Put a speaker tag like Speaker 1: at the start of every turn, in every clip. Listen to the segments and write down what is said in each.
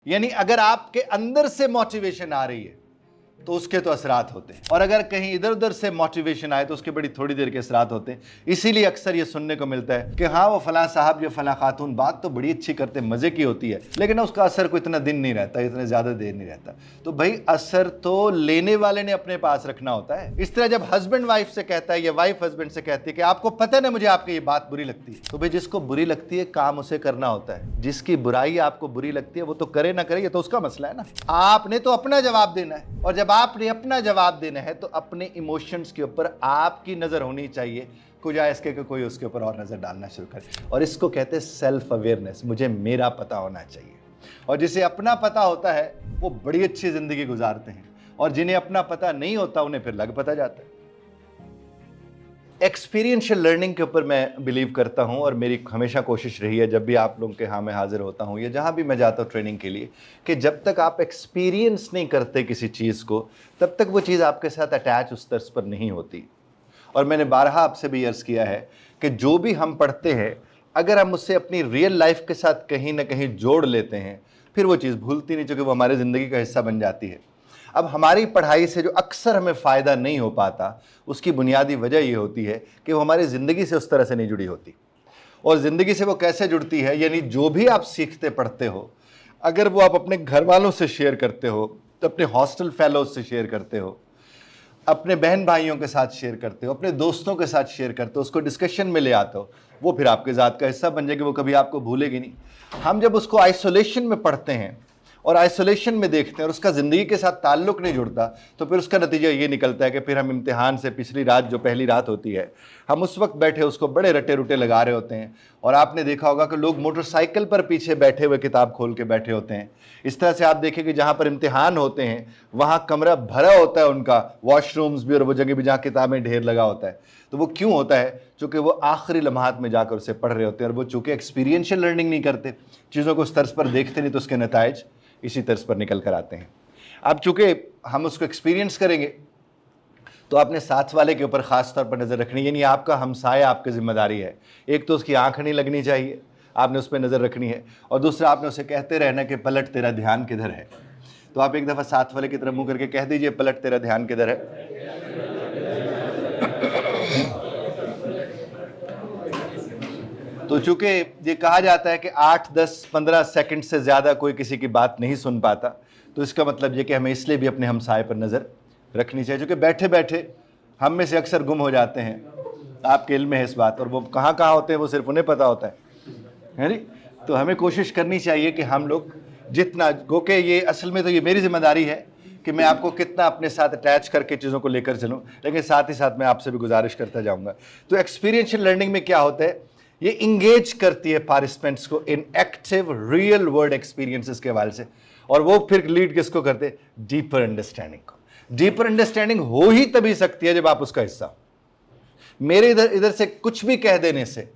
Speaker 1: यानी अगर आपके अंदर से मोटिवेशन आ रही है तो उसके तो असरात होते हैं, और अगर कहीं इधर उधर से मोटिवेशन आए तो उसके बड़ी थोड़ी देर के असरात होते हैं। इसीलिए अक्सर ये सुनने को मिलता है कि हाँ वो फलां साहब या फलां खातून बात तो बड़ी अच्छी करते, मजे की होती है, लेकिन उसका असर कोई इतना दिन नहीं रहता, इतने ज्यादा देर नहीं रहता। तो भाई असर तो लेने वाले ने अपने पास रखना होता है। इस तरह जब हस्बैंड वाइफ से कहता है या वाइफ हस्बैंड से कहती है कि आपको पता है ना मुझे आपकी ये बात बुरी लगती है, तो भाई जिसको बुरी लगती है काम उसे करना होता है। जिसकी बुराई आपको बुरी लगती है वो तो करे ना करे, ये तो उसका मसला है ना। आपने तो अपना जवाब देना है, और जब आपने अपना जवाब देना है तो अपने इमोशंस के ऊपर आपकी नजर होनी चाहिए, कुजाए इसके कि कोई उसके ऊपर और नजर डालना शुरू करे। और इसको कहते हैं सेल्फ अवेयरनेस, मुझे मेरा पता होना चाहिए। और जिसे अपना पता होता है वो बड़ी अच्छी जिंदगी गुजारते हैं, और जिन्हें अपना पता नहीं होता उन्हें फिर लग पता जाता है। एक्सपीरियंशियल लर्निंग के ऊपर मैं बिलीव करता हूं, और मेरी हमेशा कोशिश रही है जब भी आप लोगों के यहाँ मैं हाजिर होता हूं या जहां भी मैं जाता हूं ट्रेनिंग के लिए, कि जब तक आप एक्सपीरियंस नहीं करते किसी चीज़ को तब तक वो चीज़ आपके साथ अटैच उस तर्ज पर नहीं होती। और मैंने बारहा आपसे भी अर्ज़ किया है कि जो भी हम पढ़ते हैं अगर हम उससे अपनी रियल लाइफ के साथ कहीं ना कहीं जोड़ लेते हैं फिर वो चीज़ भूलती नहीं, चूँकि वो हमारी ज़िंदगी का हिस्सा बन जाती है। अब हमारी पढ़ाई से जो अक्सर हमें फ़ायदा नहीं हो पाता उसकी बुनियादी वजह ये होती है कि वो हमारी ज़िंदगी से उस तरह से नहीं जुड़ी होती। और ज़िंदगी से वो कैसे जुड़ती है, यानी जो भी आप सीखते पढ़ते हो अगर वो आप अपने घर वालों से शेयर करते हो, तो अपने हॉस्टल फेलोज से शेयर करते हो, अपने बहन भाइयों के साथ शेयर करते हो, अपने दोस्तों के साथ शेयर करते हो, उसको डिस्कशन में ले आते हो, वो फिर आपके ज़ात का हिस्सा बन जाएगी, वो कभी आपको भूलेगी नहीं। हम जब उसको आइसोलेशन में पढ़ते हैं और आइसोलेशन में देखते हैं और उसका ज़िंदगी के साथ ताल्लुक़ नहीं जुड़ता, तो फिर उसका नतीजा ये निकलता है कि फिर हम इम्तिहान से पिछली रात, जो पहली रात होती है, हम उस वक्त बैठे उसको बड़े रटे रुटे लगा रहे होते हैं। और आपने देखा होगा कि लोग मोटरसाइकिल पर पीछे बैठे हुए किताब खोल के बैठे होते हैं। इस तरह से आप देखें कि जहाँ पर इम्तिहान होते हैं वहाँ कमरा भरा होता है उनका, वॉशरूम्स भी और वो जगह भी जहाँ किताबें ढेर लगा होता है। तो वो क्यों होता है? चूँकि वो आखिरी लम्हात में जाकर उसे पढ़ रहे होते हैं, और वो चूँकि एक्सपीरियंशियल लर्निंग नहीं करते, चीज़ों को उस तर्ज पर देखते नहीं, तो उसके नताइज इसी तर्ज पर निकल कर आते हैं। अब चूँकि हम उसको एक्सपीरियंस करेंगे तो आपने साथ वाले के ऊपर ख़ास तौर पर नज़र रखनी है, यानी आपका हमसाया आपकी ज़िम्मेदारी है। एक तो उसकी आँख नहीं लगनी चाहिए, आपने उस पर नज़र रखनी है, और दूसरा आपने उसे कहते रहना कि पलट तेरा ध्यान किधर है। तो आप एक दफ़ा साथ वाले की तरफ मुँह करके कह दीजिए, पलट तेरा ध्यान किधर है। तो चूँकि ये कहा जाता है कि 8, 10, 15 सेकंड से ज़्यादा कोई किसी की बात नहीं सुन पाता, तो इसका मतलब ये कि हमें इसलिए भी अपने हमसाए पर नज़र रखनी चाहिए, क्योंकि बैठे बैठे हम में से अक्सर गुम हो जाते हैं। आपके इल्म है इस बात, और वो कहाँ कहाँ होते हैं वो सिर्फ उन्हें पता होता है नहीं। तो हमें कोशिश करनी चाहिए कि हम लोग जितना गोके, ये असल में तो ये मेरी जिम्मेदारी है कि मैं आपको कितना अपने साथ अटैच करके चीज़ों को लेकर चलूँ, लेकिन साथ ही साथ मैं आपसे भी गुजारिश करता जाऊँगा। तो एक्सपीरियंशियल लर्निंग में क्या होता है, ये इंगेज करती है पार्टिसिपेंट्स को इन एक्टिव रियल वर्ल्ड एक्सपीरियंसेस के हवाले से, और वो फिर लीड किसको करते हैं? डीपर अंडरस्टैंडिंग को। डीपर अंडरस्टैंडिंग हो ही तभी सकती है जब आप उसका हिस्सा हो। मेरे इधर से कुछ भी कह देने से,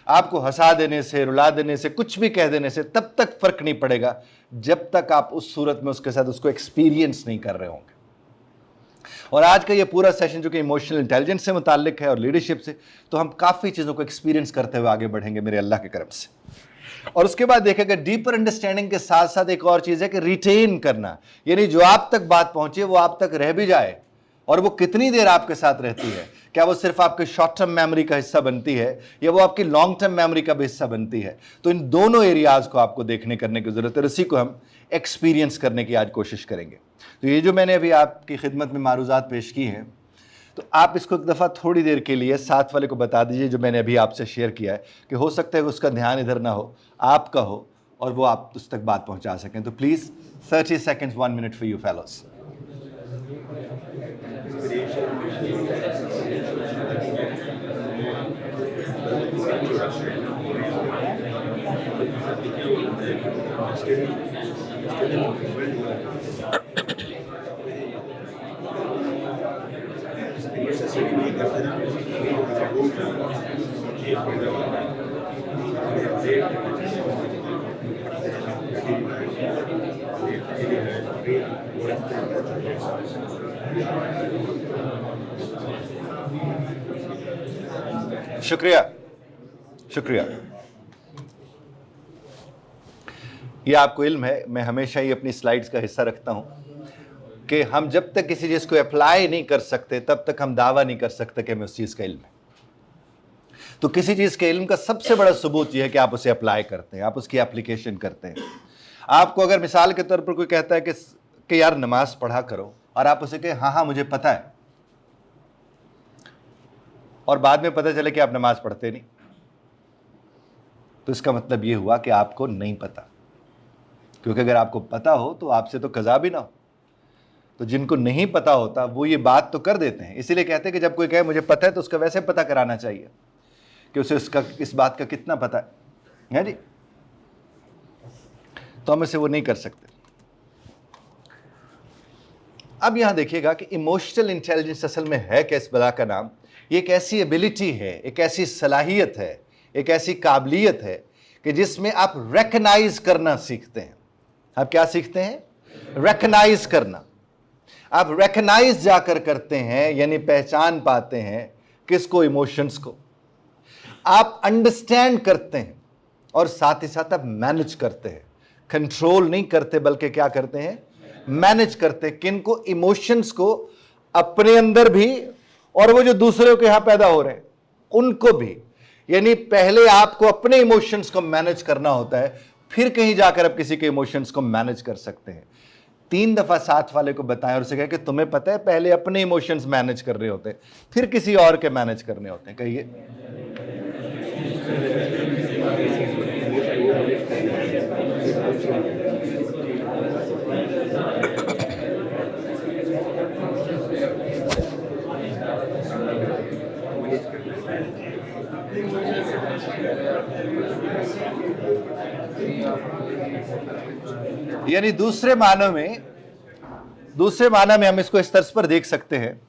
Speaker 1: आपको हंसा देने से, रुला देने से, कुछ भी कह देने से तब तक फर्क नहीं पड़ेगा जब तक आप उस सूरत में उसके साथ उसको एक्सपीरियंस नहीं कर रहे होंगे। और आज का ये पूरा सेशन जो कि इमोशनल इंटेलिजेंस से मुताल्लिक है और लीडरशिप से, तो हम काफ़ी चीज़ों को एक्सपीरियंस करते हुए आगे बढ़ेंगे मेरे अल्लाह के करम से। और उसके बाद देखेगा डीपर अंडरस्टैंडिंग के साथ साथ एक और चीज़ है कि रिटेन करना, यानी जो आप तक बात पहुंची है वो आप तक रह भी जाए, और वो कितनी देर आपके साथ रहती है। क्या वो सिर्फ आपके शॉर्ट टर्म मेमोरी का हिस्सा बनती है या वो आपकी लॉन्ग टर्म मेमोरी का भी हिस्सा बनती है? तो इन दोनों एरियाज को आपको देखने करने की ज़रूरत है, इसी को हम एक्सपीरियंस करने की आज कोशिश करेंगे। तो ये जो मैंने अभी आपकी खिदमत में मारूज़ात पेश की हैं, तो आप इसको एक दफ़ा थोड़ी देर के लिए साथ वाले को बता दीजिए जो मैंने अभी आपसे शेयर किया है, कि हो सकता है कि उसका ध्यान इधर ना हो, आपका हो, और वो आप उस तक बात पहुंचा सकें। तो please 30 seconds 1 minute for you fellows. शुक्रिया शुक्रिया। ये आपको इल्म है, मैं हमेशा ही अपनी स्लाइड्स का हिस्सा रखता हूँ कि हम जब तक किसी चीज़ को अप्लाई नहीं कर सकते तब तक हम दावा नहीं कर सकते कि हमें उस चीज़ का इल्म है। तो किसी चीज़ के इल्म का सबसे बड़ा सबूत यह है कि आप उसे अप्लाई करते हैं, आप उसकी एप्लीकेशन करते हैं। आपको अगर मिसाल के तौर पर कोई कहता है कि यार नमाज पढ़ा करो, और आप उसे कहें हाँ हाँ मुझे पता है, और बाद में पता चले कि आप नमाज पढ़ते नहीं, तो इसका मतलब यह हुआ कि आपको नहीं पता। क्योंकि अगर आपको पता हो तो आपसे तो कज़ा भी ना हो। तो जिनको नहीं पता होता वो ये बात तो कर देते हैं। इसीलिए कहते हैं कि जब कोई कहे मुझे पता है तो उसका वैसे पता कराना चाहिए कि उसे इस बात का कितना पता है जी। तो हम इसे वो नहीं कर सकते। अब यहां देखिएगा कि इमोशनल इंटेलिजेंस असल में है क्या इस बला का नाम? ये एक ऐसी एबिलिटी है, एक ऐसी सलाहियत है, एक ऐसी काबिलियत है कि जिसमें आप रिकॉग्नाइज करना सीखते हैं। आप क्या सीखते हैं? रिकॉग्नाइज करना। आप रिकॉग्नाइज जाकर करते हैं, यानी पहचान पाते हैं किसको? इमोशंस को। आप अंडरस्टैंड करते हैं और साथ ही साथ आप मैनेज करते हैं। कंट्रोल नहीं करते बल्कि क्या करते हैं? मैनेज करते हैं। किनको? इमोशंस को, अपने अंदर भी और वो जो दूसरों के यहां पैदा हो रहे हैं उनको भी। यानी पहले आपको अपने इमोशंस को मैनेज करना होता है, फिर कहीं जाकर आप किसी के इमोशंस को मैनेज कर सकते हैं। 3 दफा साथ वाले को बताएं और उसे कहें कि तुम्हें पता है पहले अपने इमोशंस मैनेज कर रहे होते हैं, फिर किसी और के मैनेज करने होते हैं। कहिए। यानी दूसरे माना में हम इसको इस तर्ज पर देख सकते हैं।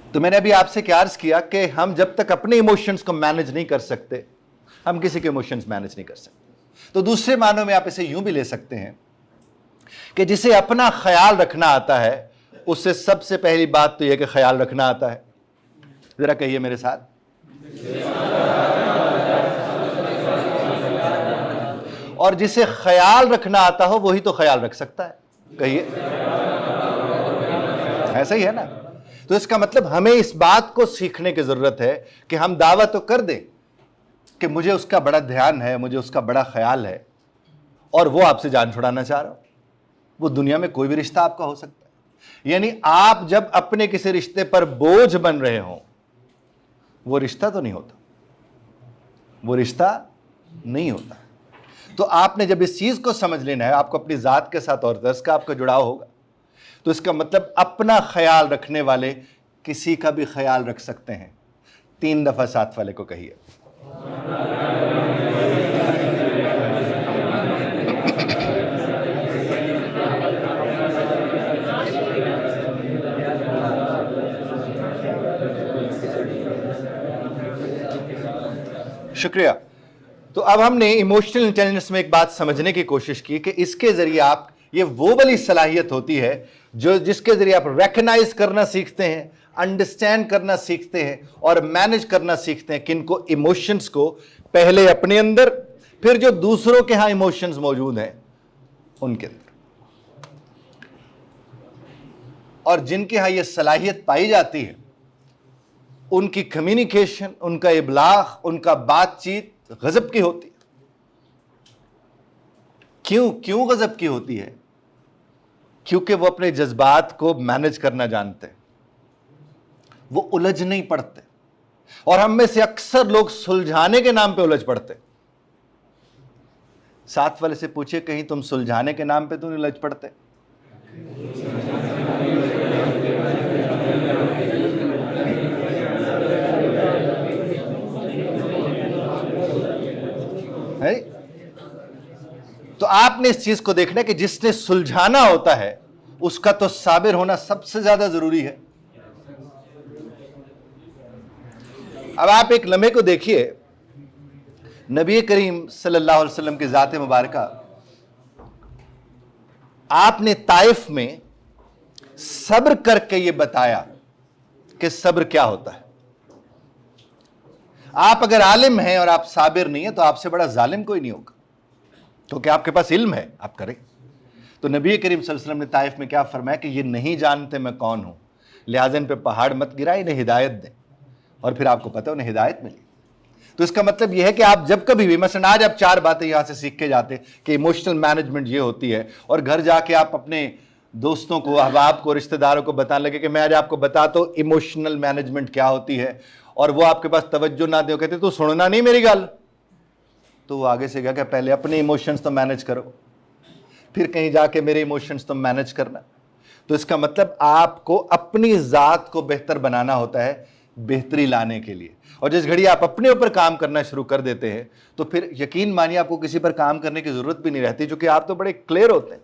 Speaker 1: तो मैंने अभी आपसे क्या अर्ज किया कि हम जब तक अपने इमोशंस को मैनेज नहीं कर सकते, हम किसी के इमोशंस मैनेज नहीं कर सकते। तो दूसरे मानों में आप इसे यूं भी ले सकते हैं कि जिसे अपना ख्याल रखना आता है उससे सबसे पहली बात तो यह कि ख्याल रखना आता है। जरा कहिए मेरे साथ। और जिसे ख्याल रखना आता हो वही तो ख्याल रख सकता है। कहिए। ऐसा ही है ना? तो इसका मतलब हमें इस बात को सीखने की जरूरत है कि हम दावा तो कर दें कि मुझे उसका बड़ा ध्यान है, मुझे उसका बड़ा ख्याल है, और वो आपसे जान छुड़ाना चाह रहा हो। वो दुनिया में कोई भी रिश्ता आपका हो सकता है। यानी आप जब अपने किसी रिश्ते पर बोझ बन रहे हो, वो रिश्ता तो नहीं होता, वो रिश्ता नहीं होता। तो आपने जब इस चीज को समझ लेना है, आपको अपनी जात के साथ और दर्स का आपका जुड़ाव होगा, तो इसका मतलब अपना ख्याल रखने वाले किसी का भी ख्याल रख सकते हैं। 3 दफा साथ वाले को कहिए। शुक्रिया। तो अब हमने इमोशनल इंटेलिजेंस में एक बात समझने की कोशिश की कि इसके जरिए आप, ये वो वाली सलाहियत होती है जो जिसके जरिए आप रिकॉग्नाइज करना सीखते हैं, अंडरस्टैंड करना सीखते हैं और मैनेज करना सीखते हैं। किनको? इमोशंस को, पहले अपने अंदर, फिर जो दूसरों के यहां इमोशंस मौजूद हैं उनके अंदर। और जिनके यहां यह सलाहियत पाई जाती है उनकी कम्युनिकेशन, उनका इब्लाग, उनका बातचीत गजब की होती है। क्यों गजब की होती है? क्योंकि वो अपने जज्बात को मैनेज करना जानते हैं, वो उलझ नहीं पड़ते। और हम में से अक्सर लोग सुलझाने के नाम पे उलझ पड़ते। साथ वाले से पूछिए, कहीं तुम सुलझाने के नाम पे तो नहीं उलझ पड़ते? है? तो आपने इस चीज को देखना है कि जिसने सुलझाना होता है उसका तो साबिर होना सबसे ज्यादा जरूरी है। अब आप एक लम्हे को देखिए, नबी करीम सल्लल्लाहु अलैहि वसल्लम की जात मुबारका, आपने ताइफ में सब्र करके ये बताया कि सब्र क्या होता है। आप अगर आलिम हैं और आप साबिर नहीं है तो आपसे बड़ा जालिम कोई नहीं होगा। तो क्या आपके पास इल्म है, आप करें। तो नबी करीम सल्लल्लाहु अलैहि वसल्लम ने ताइफ में क्या फरमाया कि ये नहीं जानते मैं कौन हूं, लिहाजा इन पे पहाड़ मत गिराए, इन्हें हिदायत दें। और फिर आपको पता है उन्हें हिदायत मिली। तो इसका मतलब यह है कि आप जब कभी भी, मसलन आज आप 4 बातें यहां से सीख के जाते कि इमोशनल मैनेजमेंट ये होती है, और घर जाके आप अपने दोस्तों को, अहबाब को, रिश्तेदारों को बताने लगे कि मैं आज आपको बताता हूं इमोशनल मैनेजमेंट क्या होती है, और वो आपके पास तवज्जो ना दे, कहते तू सुनना नहीं मेरी गल, तो वो आगे से क्या पहले अपने इमोशंस तो मैनेज करो, फिर कहीं जाके मेरे इमोशंस तो मैनेज करना। तो इसका मतलब आपको अपनी जात को बेहतर बनाना होता है बेहतरी लाने के लिए। और जिस घड़ी आप अपने ऊपर काम करना शुरू कर देते हैं तो फिर यकीन मानिए आपको किसी पर काम करने की जरूरत भी नहीं रहती, क्योंकि आप तो बड़े क्लियर होते हैं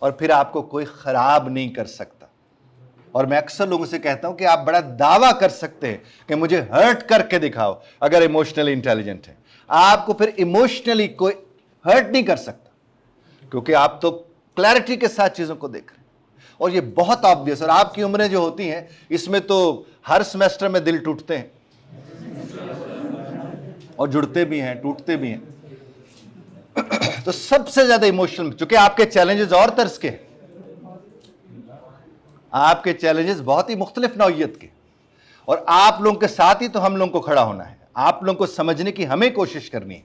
Speaker 1: और फिर आपको कोई खराब नहीं कर सकता। और मैं अक्सर लोगों से कहता हूं कि आप बड़ा दावा कर सकते हैं कि मुझे हर्ट करके दिखाओ, अगर इमोशनली इंटेलिजेंट है आपको फिर इमोशनली कोई हर्ट नहीं कर सकता, क्योंकि आप तो क्लैरिटी के साथ चीजों को देख रहे हैं। और ये बहुत ऑब्वियस, और आपकी उम्रें जो होती हैं इसमें तो हर सेमेस्टर में दिल टूटते हैं, और जुड़ते भी हैं, टूटते भी हैं। तो सबसे ज्यादा इमोशनल, चूंकि आपके चैलेंजेस और तर्ज के, आपके चैलेंजेस बहुत ही मुख्तलिफ नौइयत के, और आप लोगों के साथ ही तो हम लोगों को खड़ा होना है, आप लोगों को समझने की हमें कोशिश करनी है,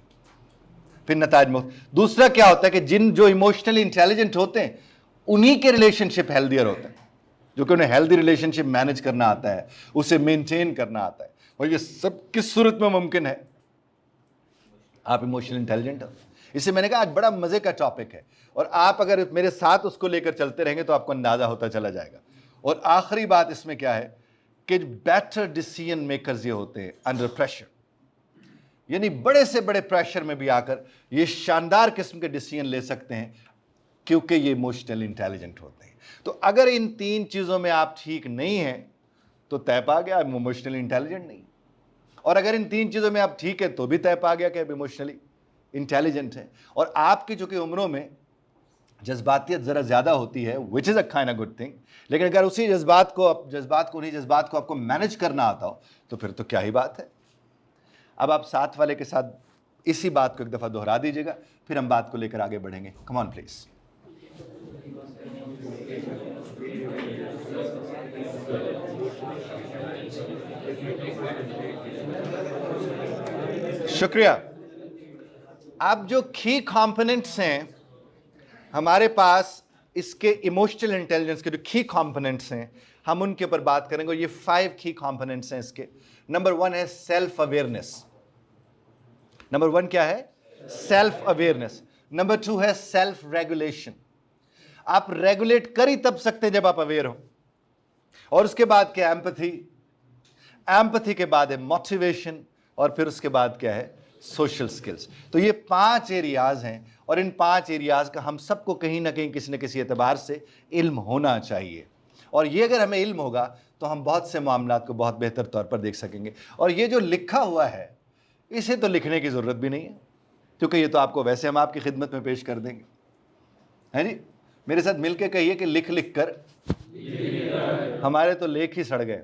Speaker 1: फिर नताज दूसरा क्या होता है कि जो इमोशनली इंटेलिजेंट होते हैं उन्हीं के रिलेशनशिप हेल्दियर होते हैं, जो कि उन्हें हेल्दी रिलेशनशिप मैनेज करना आता है, उसे मेंटेन करना आता है। और ये सब किस सूरत में मुमकिन है? आप इमोशनल इंटेलिजेंट हो। इसे मैंने कहा आज बड़ा मजे का टॉपिक है, और आप अगर मेरे साथ उसको लेकर चलते रहेंगे तो आपको अंदाजा होता चला जाएगा। और आखिरी बात इसमें क्या है कि बेटर डिसीजन मेकर्स ये होते हैं अंडर प्रेशर, यानी बड़े से बड़े प्रेशर में भी आकर ये शानदार किस्म के डिसीजन ले सकते हैं, क्योंकि ये इमोशनल इंटेलिजेंट होते हैं। तो अगर इन 3 चीजों में आप ठीक नहीं हैं तो तय पा गया आप इमोशनली इंटेलिजेंट नहीं, और अगर इन 3 चीजों में आप ठीक है तो भी तय पा गया कि आप इमोशनली इंटेलिजेंट है। और आपकी जो कि उम्रों में जज्बातियत जरा ज्यादा होती है, which is a kind of good thing, लेकिन अगर उसी जज्बात को आपको मैनेज करना आता हो तो फिर तो क्या ही बात है। अब आप साथ वाले के साथ इसी बात को एक दफा दोहरा दीजिएगा, फिर हम बात को लेकर आगे बढ़ेंगे। कम ऑन प्लीज। शुक्रिया। अब जो की कंपोनेंट्स हैं हमारे पास, इसके इमोशनल इंटेलिजेंस के जो की कंपोनेंट्स हैं हम उनके ऊपर बात करेंगे, और ये 5 की कंपोनेंट्स हैं इसके। नंबर 1 है सेल्फ अवेयरनेस। नंबर 1 क्या है? Self awareness. नंबर 2 है सेल्फ रेगुलेशन। आप रेगुलेट कर ही तब सकते हैं जब आप अवेयर हो। और उसके बाद क्या? एम्पैथी। एम्पैथी के बाद है मोटिवेशन, और फिर उसके बाद क्या है? Social skills. तो ये 5 एरियाज हैं, और इन 5 एरियाज का हम सबको कहीं ना कहीं किसी न किसी एतबार से इल्म होना चाहिए। और ये अगर हमें इल्म होगा तो हम बहुत से मामलात को बहुत बेहतर तौर पर देख सकेंगे। और ये जो लिखा हुआ है इसे तो लिखने की ज़रूरत भी नहीं है, क्योंकि ये तो आपको वैसे हम आपकी खिदमत में पेश कर देंगे, है जी। मेरे साथ मिलके कहिए कि लिख लिख कर हमारे तो लेख ही सड़ गए।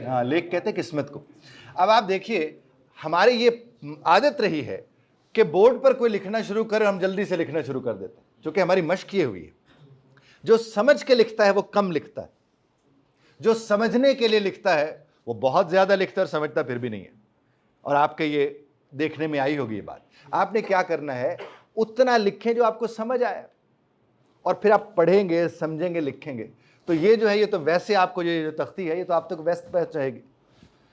Speaker 1: हाँ, लेख कहते किस्मत को। अब आप देखिए, हमारी ये आदत रही है कि बोर्ड पर कोई लिखना शुरू करे हम जल्दी से लिखना शुरू कर देते हैं, क्योंकि हमारी मश्क ये हुई है। जो समझ के लिखता है वो कम लिखता है, जो समझने के लिए लिखता है वो बहुत ज्यादा लिखता है और समझता फिर भी नहीं है। और आपके ये देखने में आई होगी ये बात। आपने क्या करना है, उतना लिखें जो आपको समझ आए, और फिर आप पढ़ेंगे, समझेंगे, लिखेंगे। तो ये जो है, ये तो वैसे आपको ये जो तख्ती है ये तो आप तक वेस्ट पहुंच जाएगी।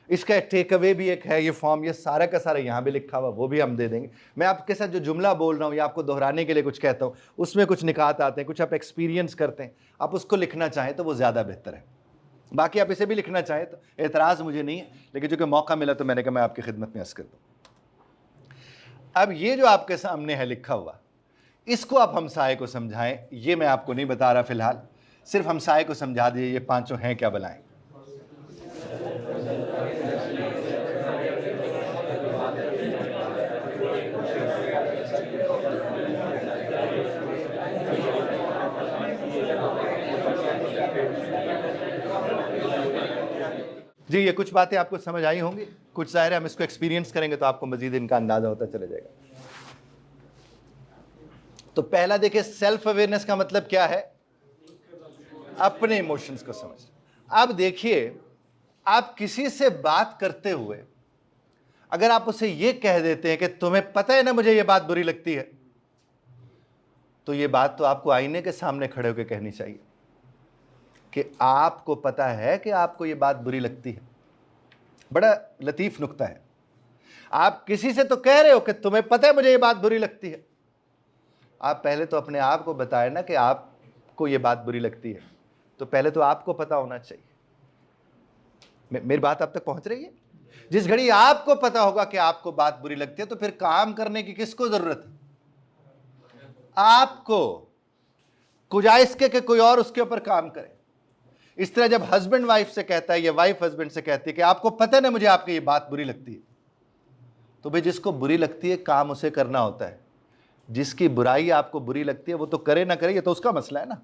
Speaker 1: इसका टेक अवे भी एक है, ये फॉर्म, ये सारा का सारा यहाँ भी लिखा हुआ, वो भी हम दे देंगे। मैं आपके साथ जो जुमला बोल रहा हूँ या आपको दोहराने के लिए कुछ कहता हूँ, उसमें कुछ निकात आते हैं, कुछ आप एक्सपीरियंस करते हैं, आप उसको लिखना चाहें तो वो ज़्यादा बेहतर है। बाकी आप इसे भी लिखना चाहें तो एतराज़ मुझे नहीं है, लेकिन चूँकि मौका मिला तो मैंने कहा मैं आपकी खिदमत में अर्ज़ कर दूँ। अब ये जो आपके सामने है लिखा हुआ, इसको आप हमसाये को समझाएं। ये मैं आपको नहीं बता रहा फिलहाल, सिर्फ हमसाये को समझा दीजिए ये पांचों हैं क्या बनाएं। जी, ये कुछ बातें आपको समझ आई होंगी, कुछ ज़ाहिर है हम इसको एक्सपीरियंस करेंगे तो आपको मजीद इनका अंदाज़ा होता चला जाएगा। तो पहला देखिए, सेल्फ अवेयरनेस का मतलब क्या है? अपने इमोशंस को समझना। अब देखिए, आप किसी से बात करते हुए अगर आप उसे यह कह देते हैं कि तुम्हें पता है ना मुझे यह बात बुरी लगती है, तो यह बात तो आपको आईने के सामने खड़े होकर कहनी चाहिए कि आपको पता है कि आपको यह बात बुरी लगती है। बड़ा लतीफ नुक्ता है। आप किसी से तो कह रहे हो कि तुम्हें पता है मुझे यह बात बुरी लगती है। आप पहले तो अपने आप को बताए ना कि आपको यह बात बुरी लगती है, तो पहले तो आपको पता होना चाहिए। मेरी बात आप तक पहुंच रही है? जिस घड़ी आपको पता होगा कि आपको बात बुरी लगती है, तो फिर काम करने की किसको जरूरत है? आपको। गुजाइश के कोई और उसके ऊपर काम करे। इस तरह जब हस्बैंड वाइफ से कहता है या वाइफ हस्बैंड से कहती है कि आपको पता है ना मुझे आपकी ये बात बुरी लगती है, तो भाई जिसको बुरी लगती है काम उसे करना होता है। जिसकी बुराई आपको बुरी लगती है वो तो करे ना करे, ये तो उसका मसला है ना।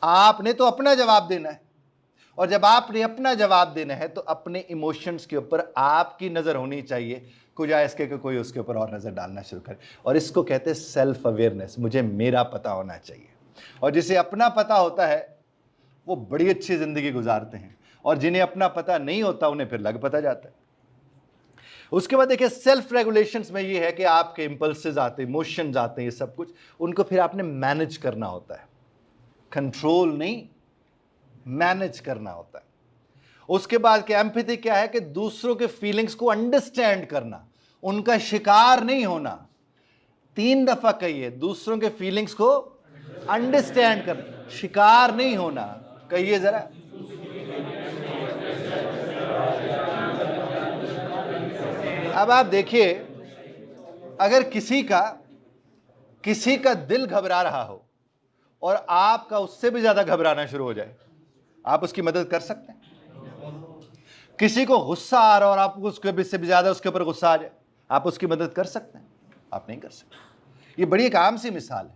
Speaker 1: आपने तो अपना जवाब देना है, और जब आपने अपना जवाब देना है तो अपने इमोशंस के ऊपर आपकी नजर होनी चाहिए, कुछ के कोई उसके ऊपर और नजर डालना शुरू करे। और इसको कहते हैं सेल्फ अवेयरनेस। मुझे मेरा पता होना चाहिए। और जिसे अपना पता होता है वो बड़ी अच्छी जिंदगी गुजारते हैं, और जिन्हें अपना पता नहीं होता उन्हें फिर लग पता जाता है। उसके बाद देखिए, सेल्फ रेगुलेशंस में ये है कि आपके इंपल्सेस आते हैं, इमोशंस आते हैं, ये सब कुछ उनको फिर आपने मैनेज करना होता है। कंट्रोल नहीं, मैनेज करना होता है। उसके बाद क्या एम्पैथी क्या है? कि दूसरों के फीलिंग्स को अंडरस्टैंड करना, उनका शिकार नहीं होना। 3 दफा कहिए, दूसरों के फीलिंग्स को अंडरस्टैंड करना, शिकार नहीं होना। कहिए जरा। अब आप देखिए, अगर किसी का दिल घबरा रहा हो और आपका उससे भी ज्यादा घबराना शुरू हो जाए, आप उसकी मदद कर सकते हैं? किसी को गुस्सा आ रहा हो और आपको उसके से भी ज्यादा उसके ऊपर गुस्सा आ जाए, आप उसकी मदद कर सकते हैं? आप नहीं कर सकते। ये बड़ी एक आम सी मिसाल है,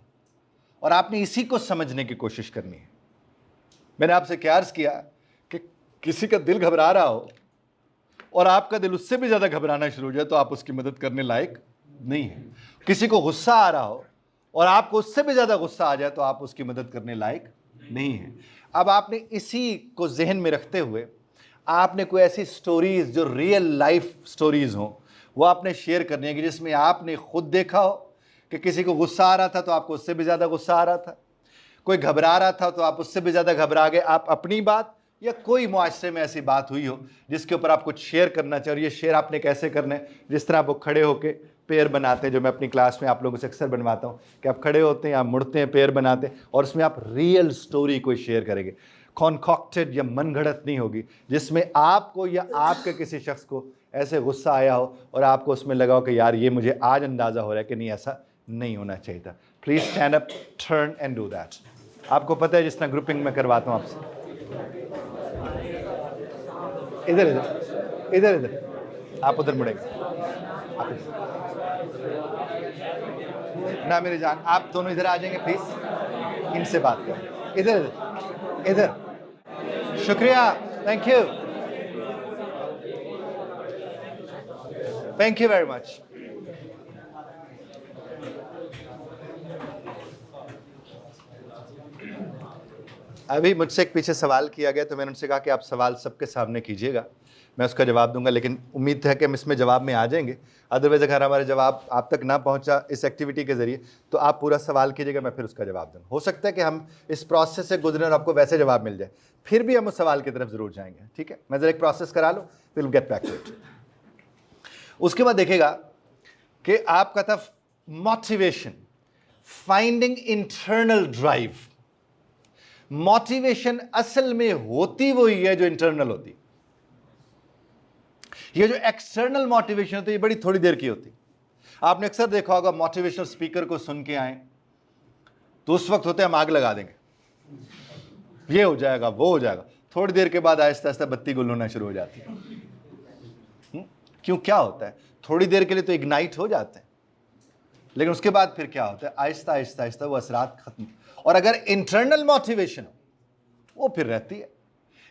Speaker 1: और आपने इसी को समझने की कोशिश करनी है। मैंने आपसे क्या अर्ज किया कि किसी का दिल घबरा रहा हो और आपका दिल उससे भी ज्यादा घबराना शुरू हो जाए, तो आप उसकी मदद करने लायक नहीं है। किसी को गुस्सा आ रहा हो और आपको उससे भी ज्यादा गुस्सा आ जाए, तो आप उसकी मदद करने लायक नहीं है। अब आपने इसी को जहन में रखते हुए आपने कोई ऐसी स्टोरीज जो रियल लाइफ स्टोरीज हो वो आपने शेयर करनी है, कि जिसमें आपने खुद देखा हो कि किसी को गुस्सा आ रहा था तो आपको उससे भी ज्यादा गुस्सा आ रहा था, कोई घबरा रहा था तो आप उससे भी ज्यादा घबरा गए। आप अपनी बात या कोई मुआशरे में ऐसी बात हुई हो जिसके ऊपर आप कुछ शेयर करना चाहिए। और ये शेयर आपने कैसे करना है? जिस तरह आप वो खड़े होके पेयर बनाते हैं, जो मैं अपनी क्लास में आप लोगों से अक्सर बनवाता हूँ, कि आप खड़े होते हैं, आप मुड़ते हैं, पेयर बनाते हैं, और उसमें आप रियल स्टोरी कोई शेयर करेंगे। कॉन्कॉक्टेड या मनगढ़ंत नहीं होगी, जिसमें आपको या आपके किसी शख्स को ऐसे गुस्सा आया हो और आपको उसमें लगा हो कि यार ये मुझे आज अंदाज़ा हो रहा है कि नहीं, ऐसा नहीं होना चाहिए था। Please stand up, turn and do that. आपको पता है जिस तरह ग्रुपिंग में करवाता हूँ आपसे, इधर इधर इधर इधर, आप उधर मुड़ेंगे, ना मेरी जान, आप दोनों इधर आ जाएंगे प्लीज, इनसे बात करें। इधर इधर इधर, शुक्रिया, thank you, thank you very much. अभी मुझसे एक पीछे सवाल किया गया, तो मैंने उनसे कहा कि आप सवाल सबके सामने कीजिएगा, मैं उसका जवाब दूंगा, लेकिन उम्मीद है कि हम इसमें जवाब में आ जाएंगे। अदरवाइज अगर हमारा जवाब आप तक ना पहुंचा इस एक्टिविटी के जरिए, तो आप पूरा सवाल कीजिएगा, मैं फिर उसका जवाब दूंगा। हो सकता है कि हम इस प्रोसेस से गुजरें और आपको वैसे जवाब मिल जाए, फिर भी हम उस सवाल की तरफ जरूर जाएंगे। ठीक है, मैं जरा एक प्रोसेस करा लूँ, will get back to it. उसके बाद देखिएगा कि आपका था motivation, finding internal drive. Motivation असल में होती वही है जो इंटरनल होती। ये जो एक्सटर्नल मोटिवेशन होती है, ये बड़ी थोड़ी देर की होती। आपने अक्सर देखा होगा, मोटिवेशनल स्पीकर को सुन के आए तो उस वक्त होते हैं हम आग लगा देंगे, ये हो जाएगा, वो हो जाएगा। थोड़ी देर के बाद आहिस्ता आहिस्ता बत्ती गुल होना शुरू हो जाती है। क्यों? क्या होता है? थोड़ी देर के लिए तो इग्नाइट हो जाते हैं, लेकिन उसके बाद फिर क्या होता है? आहिस्ता आहिस्ता आहिस्ता वो असरात खत्म। और अगर इंटरनल मोटिवेशन हो, वो फिर रहती है।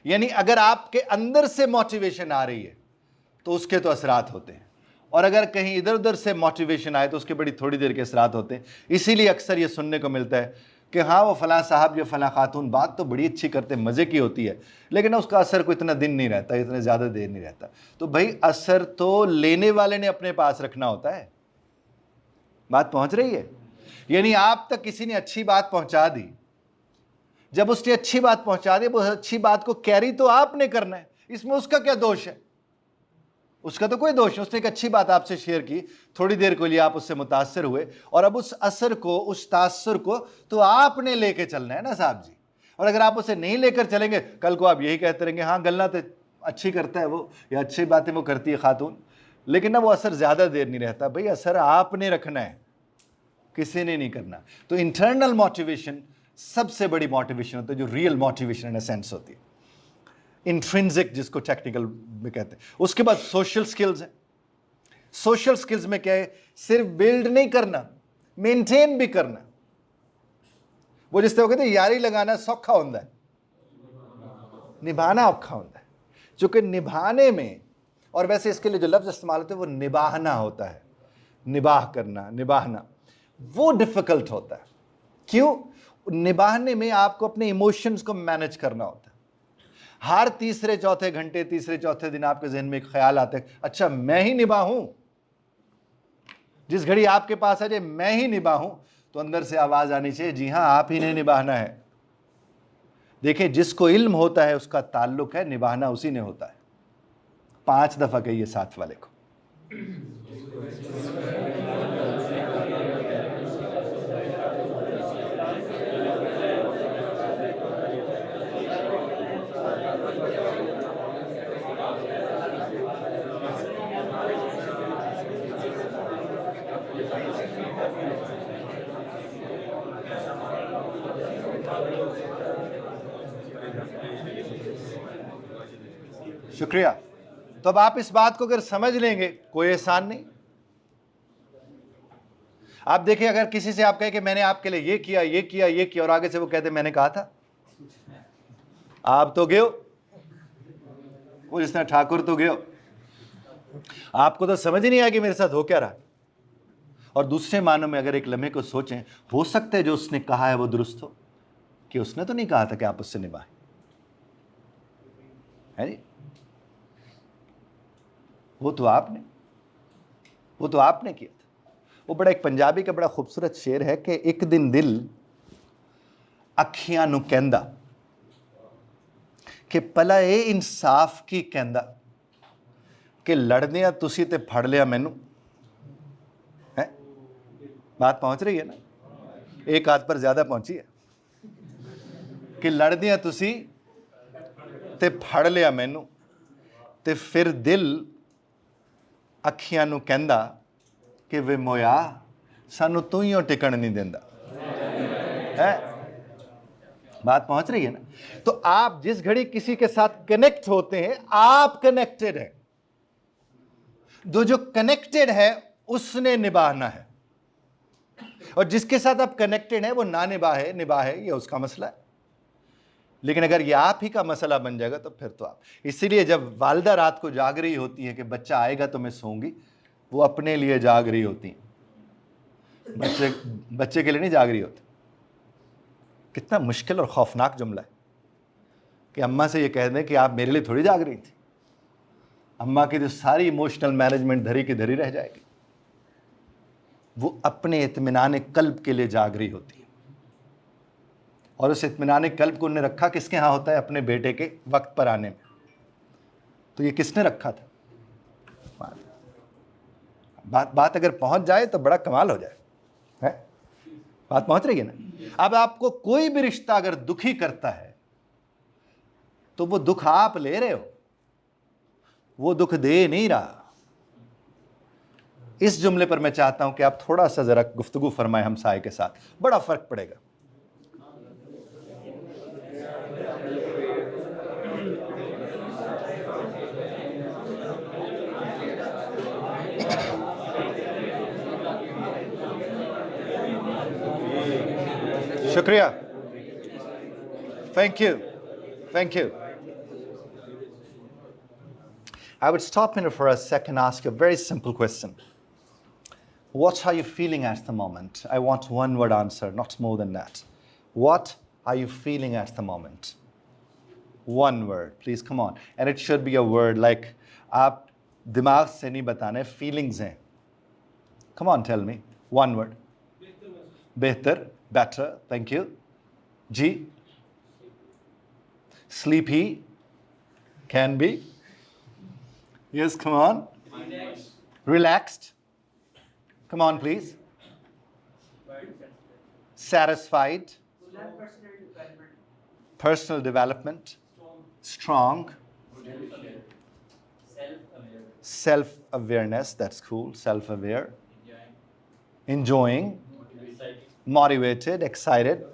Speaker 1: यानी अगर आपके अंदर से मोटिवेशन आ रही है तो उसके तो असरात होते हैं, और अगर कहीं इधर उधर से मोटिवेशन आए तो उसके बड़ी थोड़ी देर के असरात होते हैं। इसीलिए अक्सर ये सुनने को मिलता है कि हाँ वो फलां साहब या फलां खातून बात तो बड़ी अच्छी करते, मज़े की होती है, लेकिन उसका असर कोई इतना दिन नहीं रहता, इतने ज़्यादा देर नहीं रहता। तो भाई असर तो लेने वाले ने अपने पास रखना होता है। बात पहुंच रही है? यानी आप तक किसी ने अच्छी बात पहुंचा दी, जब उसने अच्छी बात पहुंचा दी, वो अच्छी बात को कैरी तो आपने करना है। इसमें उसका क्या दोष है? उसका तो कोई दोष नहीं। उसने एक अच्छी बात आपसे शेयर की, थोड़ी देर के लिए आप उससे मुतासर हुए, और अब उस असर को, उस तासुर को तो आपने लेके चलना है ना साहब जी। और अगर आप उसे नहीं लेकर चलेंगे, कल को आप यही कहते रहेंगे हाँ गल्ला तो अच्छी करता है वो, या अच्छी बातें वो करती है खातून, लेकिन ना वो असर ज़्यादा देर नहीं रहता। भाई असर आपने रखना है, किसी ने नहीं करना। तो इंटरनल मोटिवेशन सबसे बड़ी मोटिवेशन होती है, जो real motivation in a sense होती है, इंट्रिंसिक जिसको टेक्निकल में कहते हैं। उसके बाद सोशल स्किल्स है। सोशल स्किल्स में क्या है? सिर्फ बिल्ड नहीं करना, मेंटेन भी करना। वो जिस तरह कहते हैं यारी लगाना सौखा होता है, निभाना औखा होता है। चूंकि निभाने में, और वैसे इसके लिए जो लफ्ज इस्तेमाल होते हैं वो निभाना होता है, निबाह करना, निभाना, वो डिफिकल्ट होता है। क्यों? निभाने में आपको अपने इमोशंस को मैनेज करना होता है। हर तीसरे चौथे घंटे, तीसरे चौथे दिन आपके जहन में एक ख्याल आता है, अच्छा मैं ही निभाऊं। जिस घड़ी आपके पास आ जाए मैं ही निभाऊं, तो अंदर से आवाज आनी चाहिए, जी हां आप ही ने निभाना है। देखिए जिसको इल्म होता है उसका ताल्लुक है, निभाना उसी ने होता है। 5 दफा कहिए साथ वाले को। शुक्रिया। तो अब आप इस बात को अगर समझ लेंगे, कोई एहसान नहीं। आप देखिए, अगर किसी से आप कहे कि मैंने आपके लिए ये किया, ये किया, ये किया, और आगे से वो कहते मैंने कहा था, आप तो गए, वो जिसने ठाकुर तो गए, आपको तो समझ ही नहीं आया कि मेरे साथ हो क्या रहा। और दूसरे मानों में अगर एक लम्हे को सोचें, हो सकता है जो उसने कहा है वो दुरुस्त हो, कि उसने तो नहीं कहा था कि आप उससे निभाएं, है जी? वो तो आपने किया था। वो बड़ा एक पंजाबी का बड़ा खूबसूरत शेर है कि एक दिन दिल अखियां नू कहंदा कि भला ये इंसाफ की कहंदा कि लड़दियां तुसी ते फड़ लिया मैनू है। बात पहुंच रही है ना? एक हाथ पर ज्यादा पहुंची है कि लड़दियां तुसी ते फड़ लिया मैनू, ते फिर दिल अखियां नू कहंदा कि वे मोया सानू तू ही टिकण नहीं देंदा है। बात पहुंच रही है ना? तो आप जिस घड़ी किसी के साथ कनेक्ट होते हैं, आप कनेक्टेड हैं। जो कनेक्टेड है उसने निभाना है, और जिसके साथ आप कनेक्टेड हैं वो ना निभाए ये उसका मसला है। लेकिन अगर ये आप ही का मसला बन जाएगा तो फिर तो आप, इसीलिए जब वालिदा रात को जाग रही होती है कि बच्चा आएगा तो मैं सोऊंगी, वो अपने लिए जाग रही होती हैं, बच्चे के लिए नहीं जाग रही होती। कितना मुश्किल और खौफनाक जुमला है कि अम्मा से ये कह दें कि आप मेरे लिए थोड़ी जाग रही थी। अम्मा की तो सारी इमोशनल मैनेजमेंट धरी की धरी रह जाएगी। वो अपने इत्मीनान कल्ब के लिए जाग रही होती है, और उस इत्मीनान कल्ब को उन्हें रखा किसके यहाँ होता है? अपने बेटे के वक्त पर आने में। तो ये किसने रखा था? बात अगर पहुंच जाए तो बड़ा कमाल हो जाए, है? बात पहुंच रही है ना? अब आपको कोई भी रिश्ता अगर दुखी करता है तो वो दुख आप ले रहे हो, वो दुख दे नहीं रहा। इस जुमले पर मैं चाहता हूं कि आप थोड़ा सा जरा गुफ्तगू फरमाएं हमसाये के साथ, बड़ा फर्क पड़ेगा। शुक्रिया, thank you. I would stop in for a second, ask you a very simple question. What are you feeling at the moment? I want one word answer, not more than that. What are you feeling at the moment? One word, please, come on. And it should be a word like, आप दिमाग से नहीं बताने, feelings हैं. Come on, tell me. One word. Behtar, better, thank you. G. Sleepy, can be. Yes, come on. Relaxed. Come on, please. Satisfied. Personal development. Strong. Self-awareness, that's cool. Self-aware. Enjoying. Motivated, excited.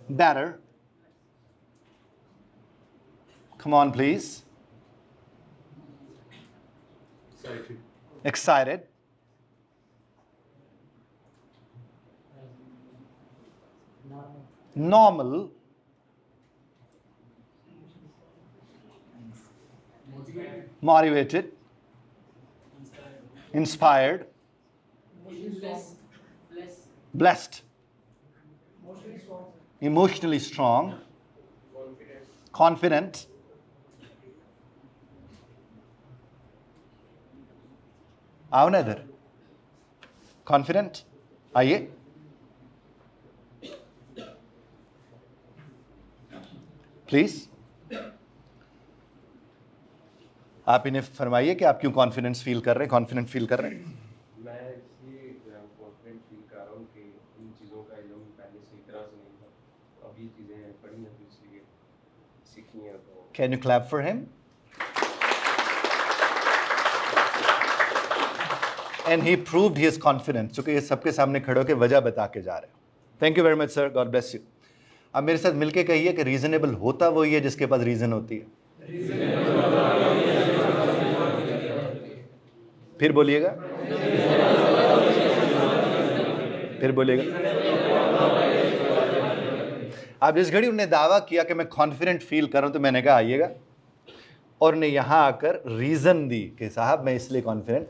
Speaker 1: Better. Come on, please. Excited. Normal. Motivated. Inspired. Blessed. Emotionally strong. Confident. आओ ना इधर. Confident. आइए. Please. आप इन्हें फरमाइए कि आप क्यों कॉन्फिडेंस फील कर रहे हैं, कॉन्फिडेंट फील कर रहे हैं.
Speaker 2: मैं इसलिए कॉन्फिडेंट फील कर रहा हूँ कि इन चीज़ों का इल्म पहले से इतना से नहीं था, अभी चीज़ें पढ़ी हैं तो इसलिए सीखी हैं. तो
Speaker 1: Can you clap for him? And he proved he is confident. चूंकि ये सबके सामने खड़े होकर वजह बता के जा रहे हो. Thank you very much, sir. God bless you. अब मेरे साथ मिलके कहिए कि रीजनेबल होता वही है जिसके पास रीजन होती है. फिर बोलिएगा. फिर बोलिएगा. अब जिस घड़ी उन्होंने दावा किया कि मैं कॉन्फिडेंट फील कर रहा हूं तो मैंने कहा आइएगा, और ने यहां आकर रीजन दी कि साहब मैं इसलिए कॉन्फिडेंट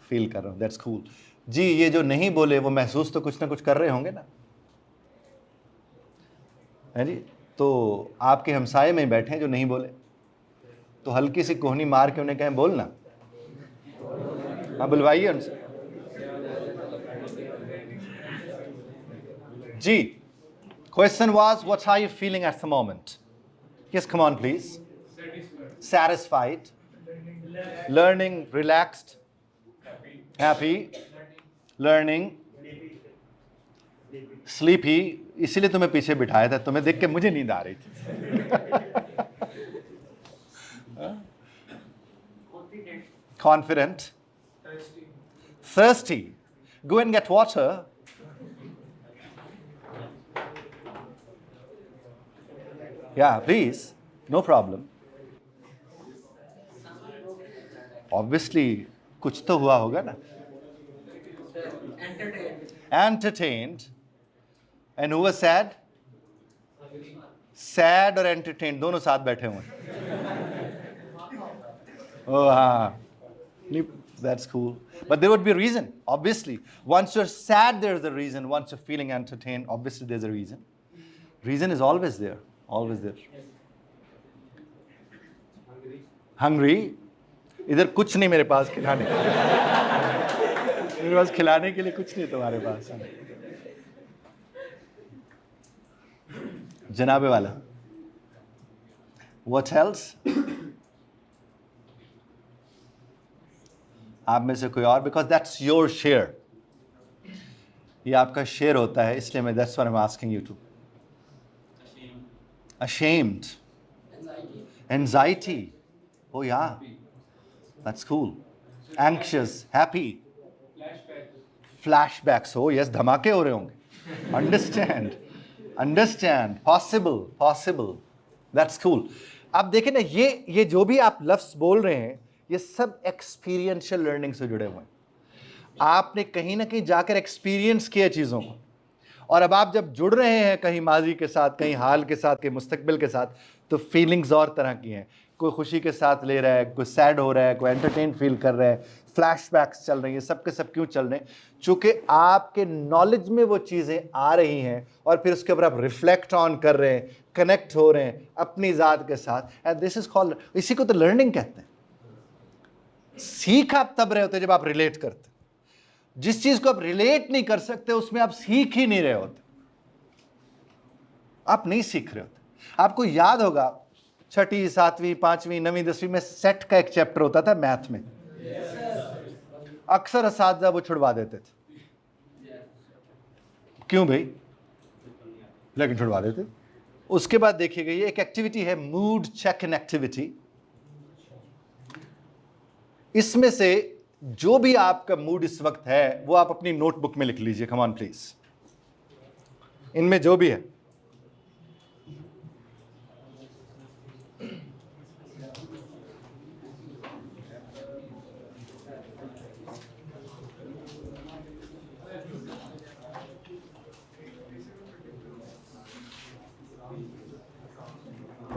Speaker 1: फील कर रहा हूं. That's cool. जी, ये जो नहीं बोले वो महसूस तो कुछ ना कुछ कर रहे होंगे ना, है जी. तो आपके हमसाये में बैठे हैं जो नहीं बोले, तो हल्की सी कोहनी मार के उन्हें कहें बोलना. हाँ, बुलवाइए उनसे. जी, question was, what are you feeling at the moment? Yes, come on, please. Satisfied. Learning, relaxed. Happy. Learning. Sleepy. इसीलिए तुम्हें पीछे बिठाया था, तुम्हें देख के मुझे नींद आ रही थी. Confident. Thirsty. Go and get water. Yeah, please. No problem. Obviously, कुछ तो हुआ होगा ना. Entertained. And who was sad? Sad और entertained दोनों साथ बैठे हुए. Oh, हाँ. That's cool. But there would be a reason, obviously. Once you're sad, there's a reason. Once you're feeling entertained, obviously there's a reason. Reason is always there. Always there. Hungry. इधर कुछ नहीं मेरे पास खिलाने. मेरे पास खिलाने के लिए कुछ नहीं तुम्हारे पास. जनाबे वाला. What else? आप में से कोई और, because that's your share. ये आपका शेयर होता है, इसलिए मैं that's what I'm asking you to. Ashamed. Anxiety. Oh yeah. That's cool. Anxious. Happy. Flashbacks. Oh yes, धमाके हो रहे होंगे. Understand. Understand. Possible. That's cool. आप देखें ना, ये जो भी आप लफ्ज़ बोल रहे हैं, ये सब एक्सपीरियंशियल लर्निंग से जुड़े हुए हैं. आपने कहीं ना कहीं जाकर एक्सपीरियंस किया चीज़ों को, और अब आप जब जुड़ रहे हैं कहीं माजी के साथ, कहीं हाल के साथ, कहीं मुस्तकबिल के साथ, तो फीलिंग्स और तरह की हैं। कोई खुशी के साथ ले रहा है, कोई सैड हो रहा है, कोई एंटरटेन फील कर रहा है, फ्लैशबैक्स चल रही हैं, सब के सब क्यों चल रहे हैं? चूँकि आपके नॉलेज में वो चीज़ें आ रही हैं और फिर उसके ऊपर आप रिफ्लेक्ट ऑन कर रहे हैं, कनेक्ट हो रहे हैं अपनी ज़ात के साथ, एंड दिस इज कॉल्ड, इसी को तो लर्निंग कहते हैं। सीख आप तब रहे होते जब आप रिलेट करते। जिस चीज को आप रिलेट नहीं कर सकते उसमें आप सीख ही नहीं रहे होते, आप नहीं सीख रहे होते। आपको याद होगा 6ठी, 7वीं, 5वीं, 9वीं, 10वीं में सेट का एक चैप्टर होता था मैथ में। अक्सर असातिज़ा वो छुड़वा देते थे। क्यों भाई? लेकिन छुड़वा देते। उसके बाद देखिएगा, ये एक एक्टिविटी है, मूड चेक इन एक्टिविटी। इसमें से जो भी आपका मूड इस वक्त है वो आप अपनी नोटबुक में लिख लीजिए। कम ऑन प्लीज, इनमें जो भी है।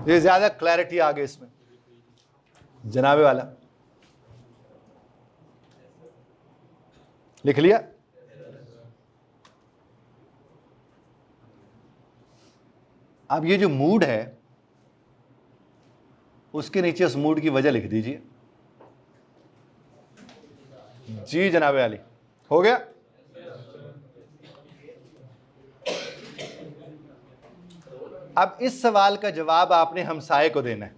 Speaker 1: ये ज्यादा क्लैरिटी आ गई इसमें, जनाबे वाला लिख लिया? अब ये जो मूड है उसके नीचे उस मूड की वजह लिख दीजिए। जी जनाबे वाली, हो गया? अब इस सवाल का जवाब आपने हमसाये को देना है।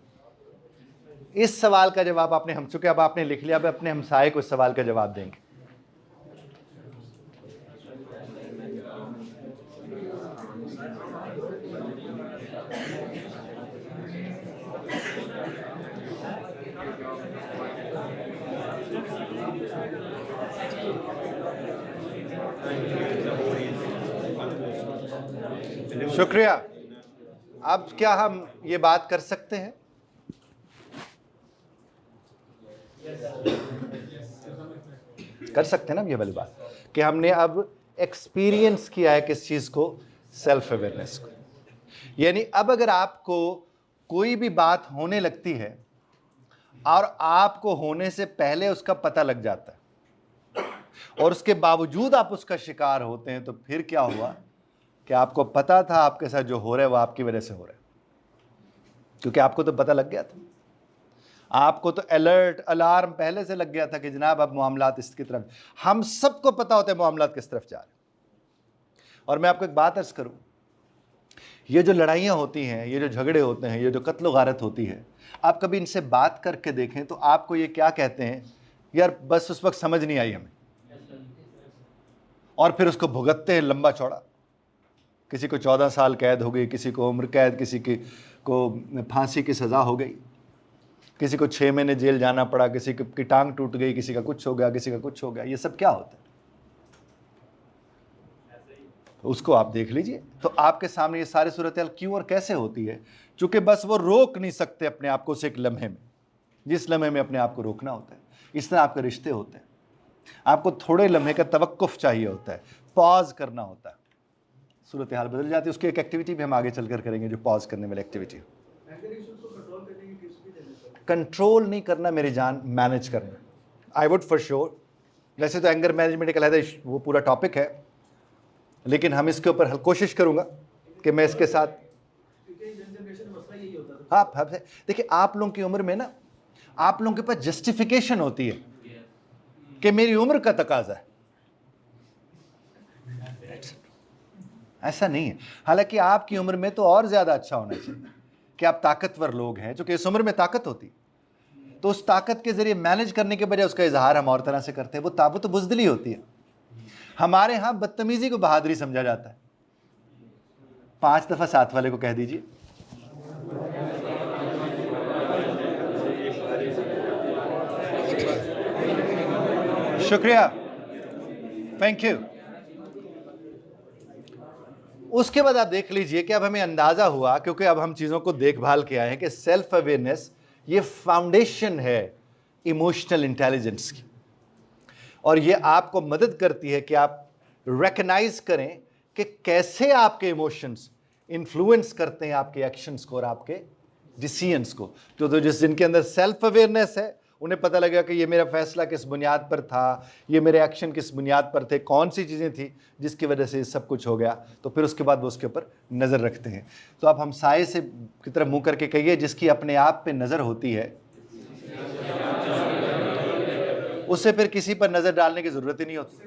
Speaker 1: इस सवाल का जवाब आपने, हम चुके अब आपने लिख लिया, अब अपने हमसाये को इस सवाल का जवाब देंगे। शुक्रिया। अब क्या हम ये बात कर सकते हैं? कर सकते हैं ना ये वाली बात, कि हमने अब एक्सपीरियंस किया है किस चीज को? सेल्फ अवेयरनेस को। यानी अब अगर आपको कोई भी बात होने लगती है और आपको होने से पहले उसका पता लग जाता है और उसके बावजूद आप उसका शिकार होते हैं, तो फिर क्या हुआ कि आपको पता था आपके साथ जो हो रहा है वो आपकी वजह से हो रहा है, क्योंकि आपको तो पता लग गया था। आपको तो अलर्ट, अलार्म पहले से लग गया था कि जनाब अब मामलात इसकी तरफ। हम सबको पता होता है मामलात किस तरफ जा रहे हैं। और मैं आपको एक बात अर्ज करूं, ये जो लड़ाइयाँ होती हैं, ये जो झगड़े होते हैं, ये जो कत्ल गारत होती है, आप कभी इनसे बात करके देखें तो आपको ये क्या कहते हैं, यार बस उस वक्त समझ नहीं आई हमें, और फिर उसको भुगतते हैं लंबा चौड़ा। किसी को 14 साल कैद हो गई, किसी को उम्र कैद, किसी को फांसी की सज़ा हो गई, किसी को 6 महीने जेल जाना पड़ा, किसी की टांग टूट गई, किसी का कुछ हो गया, किसी का कुछ हो गया। ये सब क्या होता है? तो उसको आप देख लीजिए, तो आपके सामने ये सारी सूरत हाल क्यों और कैसे होती है, चूंकि बस वो रोक नहीं सकते अपने आप को उस एक लम्हे में, जिस लम्हे में अपने आप को रोकना होता है। इस तरह आपके रिश्ते होते हैं, आपको थोड़े लम्हे का तवक्कुफ चाहिए होता है, पॉज करना होता है, सूरत हाल बदल जाती है। उसकी एक एक्टिविटी भी हम आगे चलकर करेंगे, जो पॉज करने वाली एक्टिविटी। कंट्रोल नहीं करना मेरी जान, मैनेज करना। आई वुड फॉर श्योर, वैसे तो एंगर मैनेजमेंट एक अलग वो पूरा टॉपिक है, लेकिन हम इसके ऊपर कोशिश करूंगा कि मैं इसके साथ, हाँ देखिए, आप लोगों की उम्र में ना, आप लोगों के पास जस्टिफिकेशन होती है कि मेरी उम्र का तकाजा है। ऐसा नहीं है। हालांकि आपकी उम्र में तो और ज्यादा अच्छा होना चाहिए कि आप ताकतवर लोग हैं, क्योंकि इस उम्र में ताकत होती, तो उस ताकत के जरिए मैनेज करने के बजाय उसका इजहार हम और तरह से करते हैं। वो तो बुजदिली होती है। हमारे यहाँ बदतमीजी को बहादुरी समझा जाता है। 5 दफा साथ वाले को कह दीजिए, शुक्रिया, थैंक यू। उसके बाद आप देख लीजिए कि अब हमें अंदाजा हुआ, क्योंकि अब हम चीजों को देखभाल के आए हैं, कि सेल्फ अवेयरनेस ये फाउंडेशन है इमोशनल इंटेलिजेंस की, और ये आपको मदद करती है कि आप रिकग्नाइज करें कि कैसे आपके इमोशंस इन्फ्लुएंस करते हैं आपके एक्शंस को और आपके डिसीजंस को। तो जिनके अंदर सेल्फ अवेयरनेस है उन्हें पता लगेगा कि ये मेरा फैसला किस बुनियाद पर था, ये मेरे एक्शन किस बुनियाद पर थे, कौन सी चीज़ें थी जिसकी वजह से सब कुछ हो गया। तो फिर उसके बाद वो उसके ऊपर नज़र रखते हैं। तो आप हमसाये से की तरफ मुंह करके कहिए, जिसकी अपने आप पे नज़र होती है उसे फिर किसी पर नज़र डालने की ज़रूरत ही नहीं होती।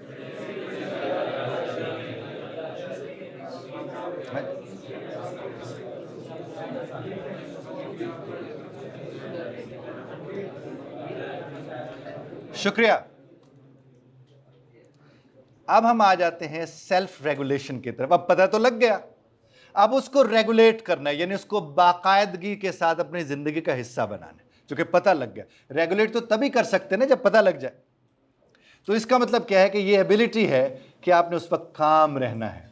Speaker 1: शुक्रिया। अब हम आ जाते हैं सेल्फ रेगुलेशन की तरफ। अब पता तो लग गया, अब उसको रेगुलेट करना है, यानी उसको बाकायदगी के साथ अपनी जिंदगी का हिस्सा बनाना है। क्योंकि पता लग गया, रेगुलेट तो तभी कर सकते हैं ना जब पता लग जाए। तो इसका मतलब क्या है कि ये एबिलिटी है कि आपने उस वक्त काम रहना है।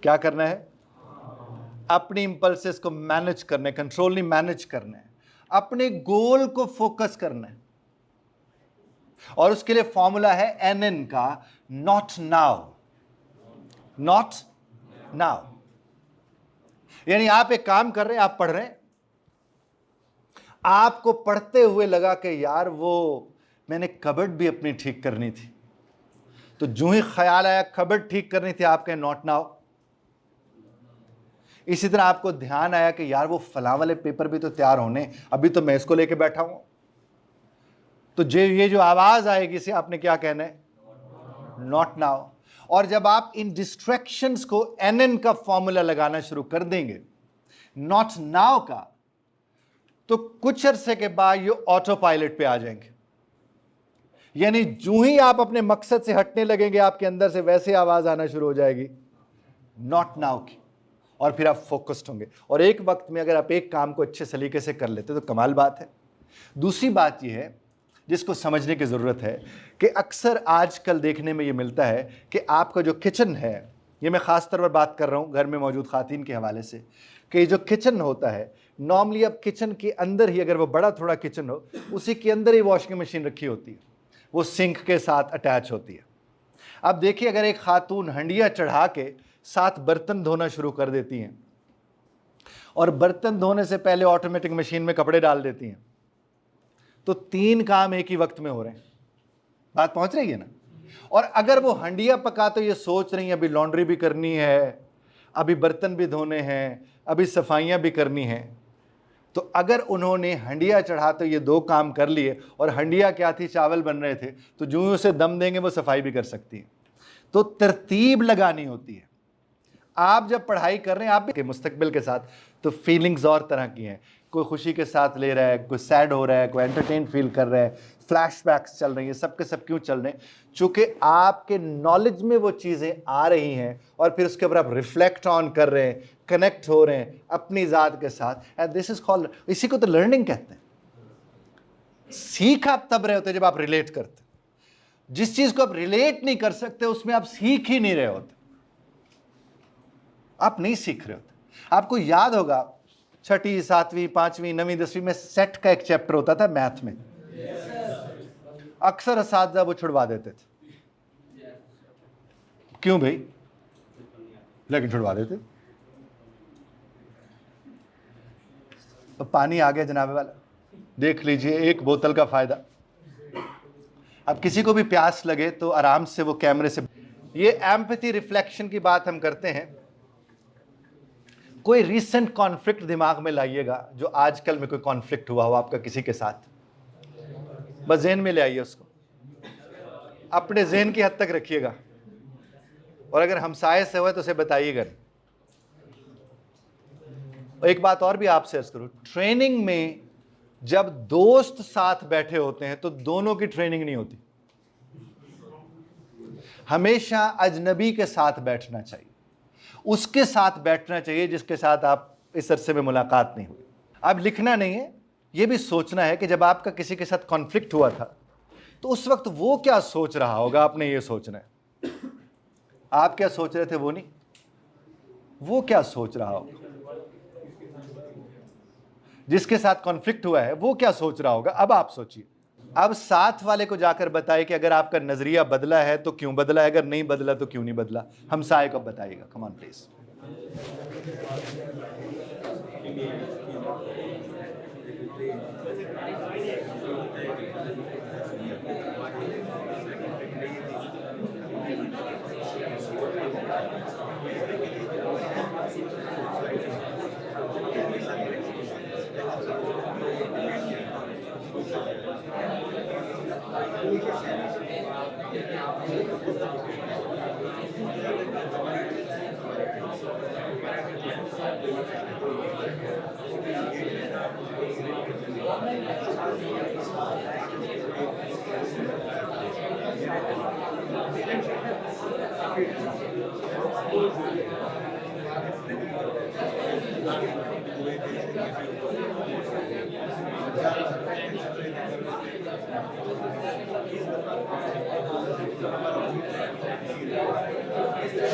Speaker 1: क्या करना है? अपनी इंपल्सेस को मैनेज करना है, कंट्रोल नहीं, मैनेज करना है। अपने गोल को फोकस करना है। और उसके लिए फॉर्मूला है NN का, नॉट नाउ। नॉट नाउ यानी आप एक काम कर रहे हैं, आप पढ़ रहे हैं, आपको पढ़ते हुए लगा कि यार वो मैंने कबर्ड भी अपनी ठीक करनी थी। तो जो ही ख्याल आया कबर्ड ठीक करनी थी, आप कहें नॉट नाउ। इसी तरह आपको ध्यान आया कि यार वो फलां वाले पेपर भी तो तैयार होने, अभी तो मैं इसको लेके बैठा हूं। तो ये जो आवाज आएगी इसे आपने क्या कहना है? Not now. और जब आप इन डिस्ट्रैक्शंस को NN का फॉर्मूला लगाना शुरू कर देंगे, नॉट नाउ का, तो कुछ अरसे के बाद ये ऑटो पायलट पे आ जाएंगे। यानी जो ही आप अपने मकसद से हटने लगेंगे, आपके अंदर से वैसे आवाज आना शुरू हो जाएगी नॉट नाउ की, और फिर आप फोकस्ड होंगे। और एक वक्त में अगर आप एक काम को अच्छे सलीके से कर लेते तो कमाल बात है। दूसरी बात यह है जिसको समझने की ज़रूरत है कि अक्सर आजकल देखने में ये मिलता है कि आपका जो किचन है, ये मैं ख़ास तौर पर बात कर रहा हूँ घर में मौजूद ख़ातीन के हवाले से, कि जो किचन होता है नॉर्मली, अब किचन के अंदर ही, अगर वो बड़ा थोड़ा किचन हो, उसी के अंदर ही वॉशिंग मशीन रखी होती है, वो सिंक के साथ अटैच होती है। अब देखिए, अगर एक खातून हंडिया चढ़ा के साथ बर्तन धोना शुरू कर देती हैं और बर्तन धोने से पहले ऑटोमेटिक मशीन में कपड़े डाल देती हैं, तो 3 काम एक ही वक्त में हो रहे हैं। बात पहुंच रही है ना? और अगर वो हंडिया पका तो ये सोच रही हैं अभी लॉन्ड्री भी करनी है, अभी बर्तन भी धोने हैं, अभी सफाइयां भी करनी हैं। तो अगर उन्होंने हंडिया चढ़ा तो ये 2 काम कर लिए, और हंडिया क्या थी, चावल बन रहे थे, तो जो ही उसे दम देंगे वो सफाई भी कर सकती है। तो तरतीब लगानी होती है। आप जब पढ़ाई कर रहे हैं, आप भी मुस्तकबिल के साथ, तो फीलिंग्स और तरह की हैं। कोई खुशी के साथ ले रहा है, कोई सैड हो रहा है, कोई एंटरटेन फील कर रहा है, फ्लैशबैक्स चल रही हैं, सब के सब क्यों चल रहे हैं? चूंकि आपके नॉलेज में वो चीज़ें आ रही हैं और फिर उसके ऊपर आप रिफ्लेक्ट ऑन कर रहे हैं, कनेक्ट हो रहे हैं अपनी ज़ात के साथ। एंड दिस इज कॉल्ड, इसी को तो लर्निंग कहते हैं। सीख आप तब रहे होते जब आप रिलेट करते। जिस चीज़ को आप रिलेट नहीं कर सकते उसमें आप सीख ही नहीं रहे होते, आप नहीं सीख रहे होते। आपको याद होगा 6वीं, 7वीं, 5वीं, 9वीं, 10वीं में सेट का एक चैप्टर होता था मैथ में। अक्सर असातिज़ा वो छुड़वा देते थे। क्यों भाई? लेकिन छुड़वा देते। तो पानी आ गया जनाबे वाला, देख लीजिए, 1 बोतल का फायदा। अब किसी को भी प्यास लगे तो आराम से वो कैमरे से, ये एम्पैथी रिफ्लेक्शन की बात हम करते हैं। कोई रीसेंट कॉन्फ्लिक्ट दिमाग में लाइएगा, जो आजकल में कोई कॉन्फ्लिक्ट हुआ हो आपका किसी के साथ, बस ज़हन में ले आइए उसको, अपने ज़हन की हद तक रखिएगा, और अगर हमसाये से हुआ तो उसे बताइएगा। और एक बात और भी आपसे अर्ज करूं, ट्रेनिंग में जब दोस्त साथ बैठे होते हैं तो दोनों की ट्रेनिंग नहीं होती। हमेशा अजनबी के साथ बैठना चाहिए, उसके साथ बैठना चाहिए जिसके साथ आप इस अरसे में मुलाकात नहीं हुई। अब लिखना नहीं है, यह भी सोचना है कि जब आपका किसी के साथ कॉन्फ्लिक्ट हुआ था तो उस वक्त वो क्या सोच रहा होगा, आपने ये सोचना है। आप क्या सोच रहे थे वो नहीं, वो क्या सोच रहा होगा। जिसके साथ कॉन्फ्लिक्ट हुआ है वो क्या सोच रहा होगा, अब आप सोचिए। अब साथ वाले को जाकर बताए कि अगर आपका नजरिया बदला है तो क्यों बदला है, अगर नहीं बदला तो क्यों नहीं बदला। हमसाये को बताइएगा, कम ऑन प्लीज।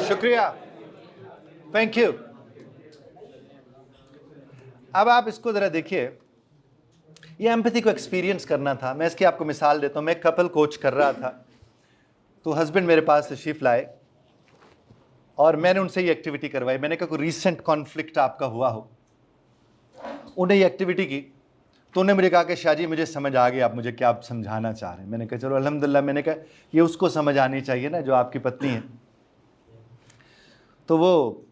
Speaker 1: शुक्रिया, थैंक यू। अब आप इसको जरा देखिए, ये एम्पैथी को एक्सपीरियंस करना था। मैं इसकी आपको मिसाल देता हूं। मैं कपल कोच कर रहा था, तो हस्बैंड मेरे पास तशरीफ लाए और मैंने उनसे ये एक्टिविटी करवाई। मैंने कहा कोई रीसेंट कॉन्फ्लिक्ट आपका हुआ हो। उन्हें ये एक्टिविटी की तो उन्होंने मुझे कहा कि शाह जी मुझे समझ आ गया आप मुझे क्या आप समझाना चाह रहे हैं। मैंने कहा चलो अल्हम्दुलिल्लाह। मैंने कहा ये उसको समझ आनी चाहिए ना जो आपकी पत्नी है। तो वो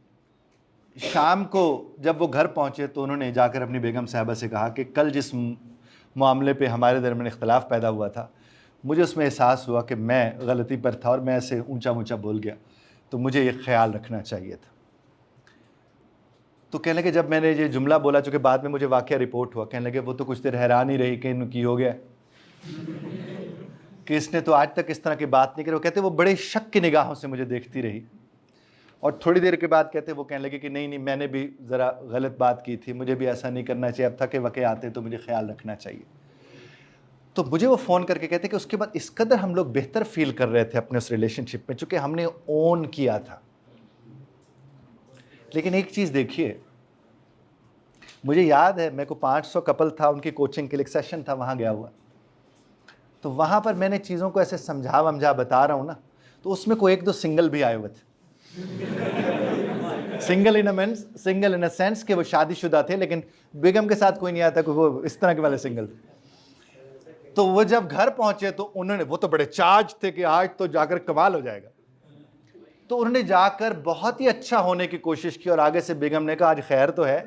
Speaker 1: शाम को जब वो घर पहुंचे तो उन्होंने जाकर अपनी बेगम साहिबा से कहा कि कल जिस मामले पे हमारे दरमियान इख्तलाफ पैदा हुआ था, मुझे उसमें एहसास हुआ कि मैं गलती पर था और मैं ऐसे ऊंचा ऊंचा बोल गया, तो मुझे ये ख्याल रखना चाहिए था। तो कहने लगे जब मैंने ये जुमला बोला, चूँकि बाद में मुझे वाक़या रिपोर्ट हुआ, कहने लगे वो तो कुछ देर हैरान ही रही कि इन्हों की हो गया कि इसने तो आज तक इस तरह की बात नहीं करी। वो कहते वो बड़े शक की निगाहों से मुझे देखती रही और थोड़ी देर के बाद कहते वो कहने लगे कि नहीं मैंने भी ज़रा गलत बात की थी, मुझे भी ऐसा नहीं करना चाहिए, अब थके वके आते तो मुझे ख्याल रखना चाहिए। तो मुझे वो फ़ोन करके कहते कि उसके बाद इस कदर हम लोग बेहतर फील कर रहे थे अपने उस रिलेशनशिप में, चूँकि हमने ओन किया था। लेकिन एक चीज़ देखिए, मुझे याद है मेरे को 500 कपल था, उनकी कोचिंग के लिए एक सेशन था, वहाँ गया हुआ। तो वहाँ पर मैंने चीज़ों को ऐसे समझा बता रहा हूँ ना, तो उसमें कोई एक दो सिंगल भी आए हुए थे। सिंगल इन अ सेंस कि वो शादीशुदा थे, लेकिन बेगम के साथ कोई नहीं आता, कोई वो इस तरह के वाले सिंगल थे। तो वो जब घर पहुंचे तो उन्होंने, वो तो बड़े चार्ज थे कि आज तो जाकर कमाल हो जाएगा, तो उन्होंने जाकर बहुत ही अच्छा होने की कोशिश की और आगे से बेगम ने कहा आज खैर तो है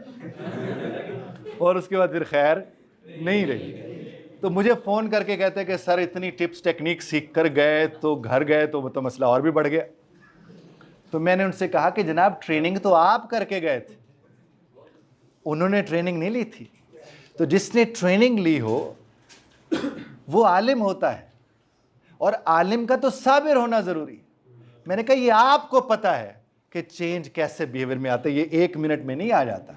Speaker 1: और उसके बाद फिर खैर नहीं रही। तो मुझे फ़ोन करके कहते कि सर इतनी टिप्स टेक्निक सीख कर गए तो घर गए तो मसला और भी बढ़ गया। तो मैंने उनसे कहा कि जनाब ट्रेनिंग तो आप करके गए थे, उन्होंने ट्रेनिंग नहीं ली थी। तो जिसने ट्रेनिंग ली हो वो आलिम होता है और आलिम का तो साबिर होना ज़रूरी है। मैंने कहा ये आपको पता है कि चेंज कैसे बिहेवियर में आता है, ये 1 मिनट में नहीं आ जाता,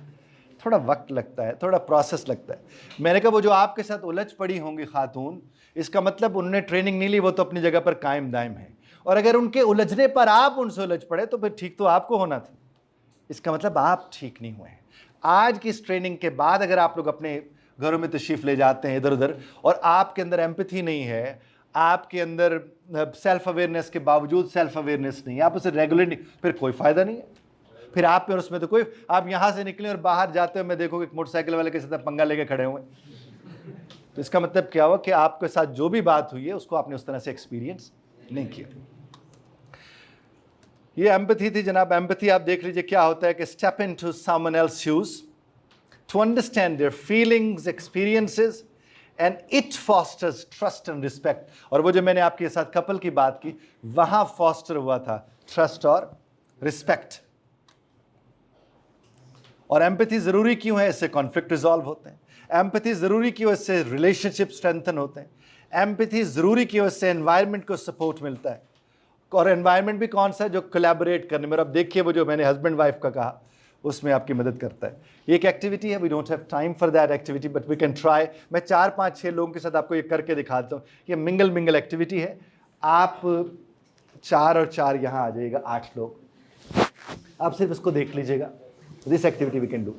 Speaker 1: थोड़ा वक्त लगता है, थोड़ा प्रोसेस लगता है। मैंने कहा वो जो आपके साथ उलझ पड़ी होंगी खातून, इसका मतलब उन्होंने ट्रेनिंग नहीं ली, वो तो अपनी जगह पर कायम दायम है। और अगर उनके उलझने पर आप उनसे उलझ पड़े तो फिर ठीक तो आपको होना था, इसका मतलब आप ठीक नहीं हुए हैं। आज की इस ट्रेनिंग के बाद अगर आप लोग अपने घरों में तशरीफ़ ले जाते हैं इधर उधर और आपके अंदर एम्पैथी नहीं है, आपके अंदर सेल्फ अवेयरनेस के बावजूद सेल्फ अवेयरनेस नहीं है, आप उसे रेगुलर नहीं, फिर कोई फ़ायदा नहीं है। फिर आप और उसमें तो कोई, आप यहाँ से निकले और बाहर जाते हो मैं देखो एक मोटरसाइकिल वाले के साथ पंगा लेके खड़े हुए, तो इसका मतलब क्या हुआ कि आपके साथ जो भी बात हुई है उसको आपने उस तरह से एक्सपीरियंस नहीं किया। ये एम्पैथी थी जनाब। एम्पैथी आप देख लीजिए क्या होता है कि step into someone else shoes to understand their feelings, experiences, and it fosters trust and respect. और वो जो मैंने आपके साथ कपल की बात की, वहां फॉस्टर हुआ था ट्रस्ट और रिस्पेक्ट। और एम्पैथी जरूरी क्यों है? इससे कॉन्फ्लिक्ट रिजॉल्व होते हैं। एम्पैथी जरूरी क्यों? इससे रिलेशनशिप स्ट्रेंथन होते हैं। एम्पैथी जरूरी क्यों? इससे एनवायरनमेंट को सपोर्ट मिलता है। और एनवायरनमेंट भी कौन सा है? जो कोलैबोरेट करने में। अब देखिए वो जो मैंने हस्बैंड वाइफ का कहा, उसमें आपकी मदद करता है। ये एक एक्टिविटी है, we don't have time for that activity but we can try. मैं 4 5 6 लोगों के साथ आपको ये करके दिखाता हूँ। ये मिंगल एक्टिविटी है। आप 4 और 4 यहाँ आ जाइएगा, 8 लोग। आप सिर्फ इसको देख लीजिएगा। This activity we can do.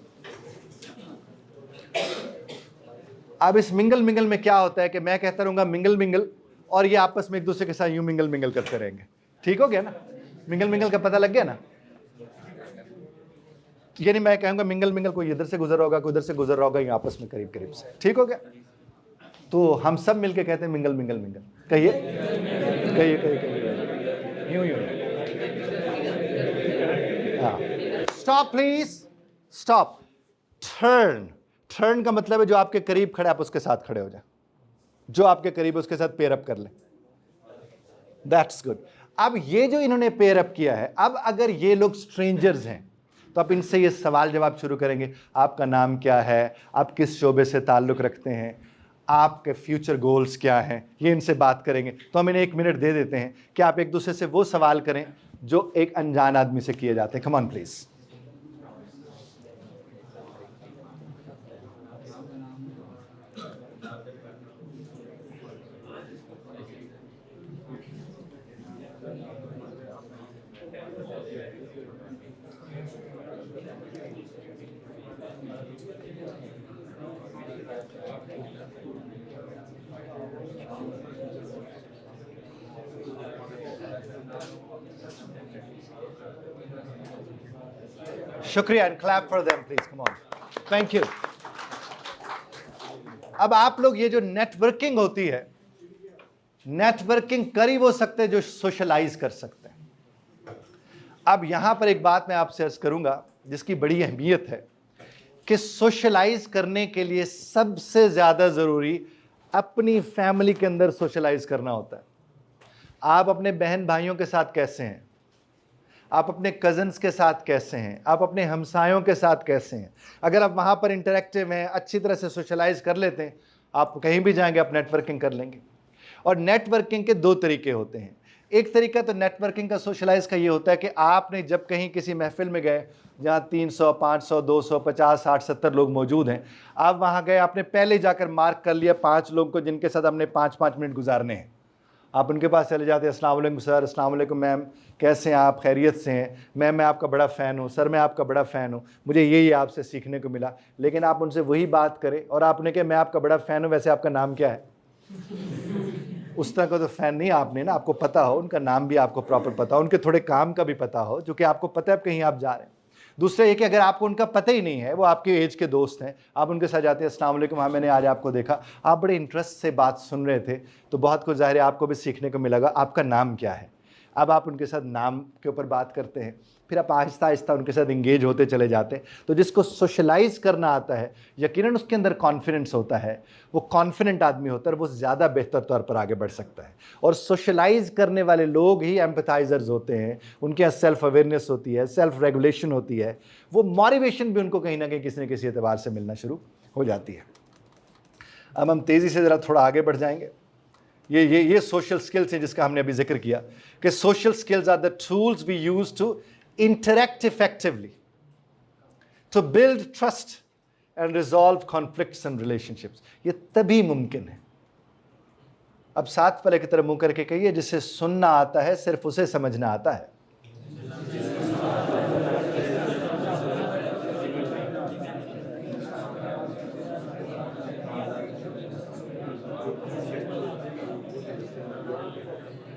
Speaker 1: अब इस मिंगल मिंगल में क्या होता है कि मैं कहता रहूंगा मिंगल मिंगल, और ये आपस में एक दूसरे के साथ यूं मिंगल मिंगल करते रहेंगे। ठीक हो गया ना? मिंगल मिंगल का पता लग गया ना? यानी मैं कहूंगा मिंगल मिंगल, कोई इधर से गुजर रहा होगा, कोई उधर से गुजर रहा होगा, ये आपस में करीब करीब से। ठीक हो गया? तो हम सब मिलके कहते हैं मिंगल मिंगल मिंगल। कहिए कहिए कहिए कहिए, यूं यूं। हाँ, stop please, stop. Turn, turn का मतलब है जो आपके करीब खड़े आप उसके साथ खड़े हो जाए, जो आपके करीब उसके साथ पेयर अप कर ले। That's good. अब ये जो इन्होंने पेयर अप किया है, अब अगर ये लोग स्ट्रेंजर्स हैं तो आप इनसे ये सवाल जवाब शुरू करेंगे, आपका नाम क्या है, आप किस शोबे से ताल्लुक़ रखते हैं, आपके फ्यूचर गोल्स क्या हैं, ये इनसे बात करेंगे। तो हम इन्हें 1 मिनट दे देते हैं कि आप एक दूसरे से वो सवाल करें जो एक अनजान आदमी से किए जाते हैं। Come on please. शुक्रिया, and clap for them please, come on, thank you. अब आप लोग ये जो नेटवर्किंग होती है, नेटवर्किंग कर ही वो सकते हैं जो सोशलाइज कर सकते हैं। अब यहां पर एक बात मैं आपसे अर्ज करूंगा जिसकी बड़ी अहमियत है कि सोशलाइज करने के लिए सबसे ज्यादा जरूरी अपनी फैमिली के अंदर सोशलाइज करना होता है। आप अपने बहन भाइयों के साथ कैसे हैं, आप अपने कजन्स के साथ कैसे हैं, आप अपने हमसायों के साथ कैसे हैं। अगर आप वहाँ पर इंटरेक्टिव हैं, अच्छी तरह से सोशलाइज कर लेते हैं, आप कहीं भी जाएंगे आप नेटवर्किंग कर लेंगे। और नेटवर्किंग के 2 तरीके होते हैं। एक तरीका तो नेटवर्किंग का, सोशलाइज का, ये होता है कि आपने जब कहीं किसी महफिल में गए जहाँ 300 500 200 50 60 70 लोग मौजूद हैं, आप वहाँ गए, आपने पहले जाकर मार्क कर लिया 5 लोगों को जिनके साथ आपने 5-5 मिनट गुजारने हैं। आप उनके पास चले जाते हैं, अस्सलाम वालेकुम सर, अस्सलाम वालेकुम मैम, कैसे हैं आप, खैरियत से हैं, मैम मैं आपका बड़ा फ़ैन हूँ, सर मैं आपका बड़ा फ़ैन हूँ, मुझे ये आपसे सीखने को मिला। लेकिन आप उनसे वही बात करें और आपने कहा मैं आपका बड़ा फ़ैन हूँ, वैसे आपका नाम क्या है? उस तरह का तो फ़ैन नहीं आपने ना, आपको पता हो उनका नाम भी, आपको प्रॉपर पता हो, उनके थोड़े काम का भी पता हो, जो कि आपको पता है अब कहीं आप जा रहे हैं। दूसरा ये कि अगर आपको उनका पता ही नहीं है, वो आपके एज के दोस्त हैं, आप उनके साथ जाते हैं, अस्सलाम वालेकुम, हाँ मैंने आज आपको देखा, आप बड़े इंटरेस्ट से बात सुन रहे थे, तो बहुत कुछ ज़ाहिर है आपको भी सीखने को मिलेगा, आपका नाम क्या है। अब आप उनके साथ नाम के ऊपर बात करते हैं, फिर आप आहिस्ता आहिस्ता उनके साथ इंगेज होते चले जाते हैं। तो जिसको सोशलाइज करना आता है, यकीनन उसके अंदर कॉन्फिडेंस होता है, वो कॉन्फिडेंट आदमी होता है, वो ज़्यादा बेहतर तौर पर आगे बढ़ सकता है। और सोशलाइज करने वाले लोग ही एम्पैथाइजर्स होते हैं, उनके यहाँ सेल्फ अवेयरनेस होती है, सेल्फ रेगुलेशन होती है, वो मोटिवेशन भी उनको कहीं ना कहीं किसी न किसी एतबार से मिलना शुरू हो जाती है। अब हम तेज़ी से ज़रा थोड़ा आगे बढ़ जाएंगे। ये सोशल स्किल्स हैं जिसका हमने अभी जिक्र किया कि social skills are the tools we use to interact effectively, to build trust and resolve conflicts and relationships. ये तभी मुमकिन है। अब साथ वाले की तरफ मुंह करके कहिए, जिसे सुनना आता है सिर्फ उसे समझना आता है।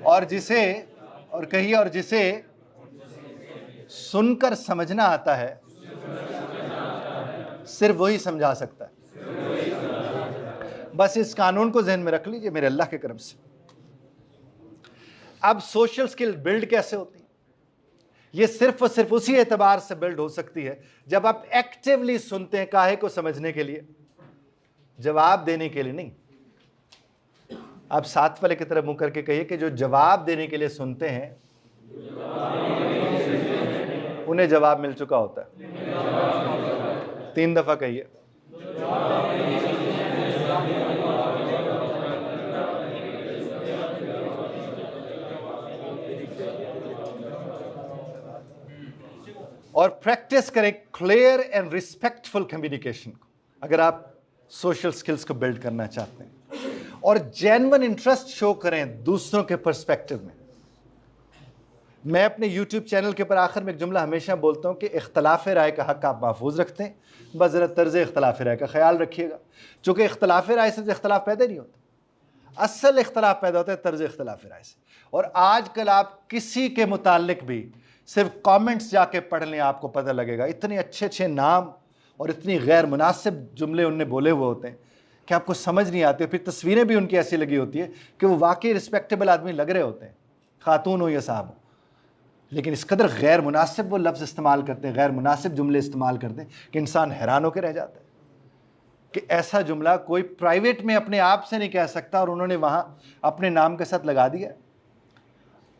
Speaker 1: और जिसे, और कहिए, और जिसे सुनकर समझना आता है सिर्फ वही समझा सकता है। बस इस कानून को जहन में रख लीजिए मेरे अल्लाह के करम से। अब सोशल स्किल बिल्ड कैसे होती है? ये सिर्फ और सिर्फ उसी एतबार से बिल्ड हो सकती है जब आप एक्टिवली सुनते हैं। काहे को समझने के लिए, जवाब देने के लिए नहीं। आप साथ वाले की तरफ मुंह करके कहिए कि जो जवाब देने के लिए सुनते हैं उन्हें जवाब मिल चुका होता है। 3 दफा कहिए। और प्रैक्टिस करें क्लियर एंड रिस्पेक्टफुल कम्युनिकेशन को, अगर आप सोशल स्किल्स को बिल्ड करना चाहते हैं। और जेन्युइन इंटरेस्ट शो करें दूसरों के पर्सपेक्टिव में। मैं अपने YouTube चैनल के ऊपर आखिर में एक जुमला हमेशा बोलता हूँ कि इख्तलाफ राय का हक़ आप महफूज रखते हैं, बस ज़रा तर्ज़ इख्तलाफ राय का ख्याल रखिएगा, चूँकि इख्तलाफ राय से इख्तलाफ पैदा नहीं होता, असल इख्तलाफ पैदा होता है तर्ज़ इख्तलाफ राय से। और आजकल आप किसी के मुतालिक भी सिर्फ कमेंट्स जाके पढ़ लें, आपको पता लगेगा इतने अच्छे अच्छे नाम और इतनी गैर मुनासिब जुमले उनने बोले हुए होते हैं कि आपको समझ नहीं आते। फिर तस्वीरें भी उनकी ऐसी लगी होती है कि वो वाकई रिस्पेक्टेबल आदमी लग रहे होते हैं, खातून हो या साहब हो, लेकिन इस कदर गैर मुनासिब वो लफ्ज़ इस्तेमाल करते हैं, गैर मुनासिब जुमले इस्तेमाल करते हैं कि इंसान हैरान होकर रह जाता है कि ऐसा जुमला कोई प्राइवेट में अपने आप से नहीं कह सकता और उन्होंने वहाँ अपने नाम के साथ लगा दिया।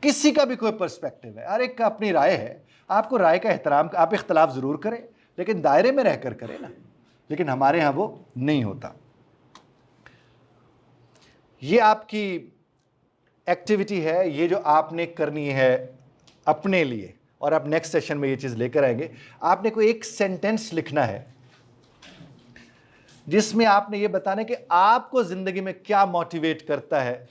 Speaker 1: किसी का भी कोई पर्सपेक्टिव है, हर एक का अपनी राय है, आपको राय का एहतराम, आप इख्तलाफ ज़रूर करें लेकिन दायरे में रहकर करें ना, लेकिन हमारे यहाँ वो नहीं होता। ये आपकी एक्टिविटी है, ये जो आपने करनी है अपने लिए, और आप नेक्स्ट सेशन में ये चीज़ लेकर आएंगे। आपने कोई एक सेंटेंस लिखना है जिसमें आपने ये बताना है कि आपको ज़िंदगी में क्या मोटिवेट करता है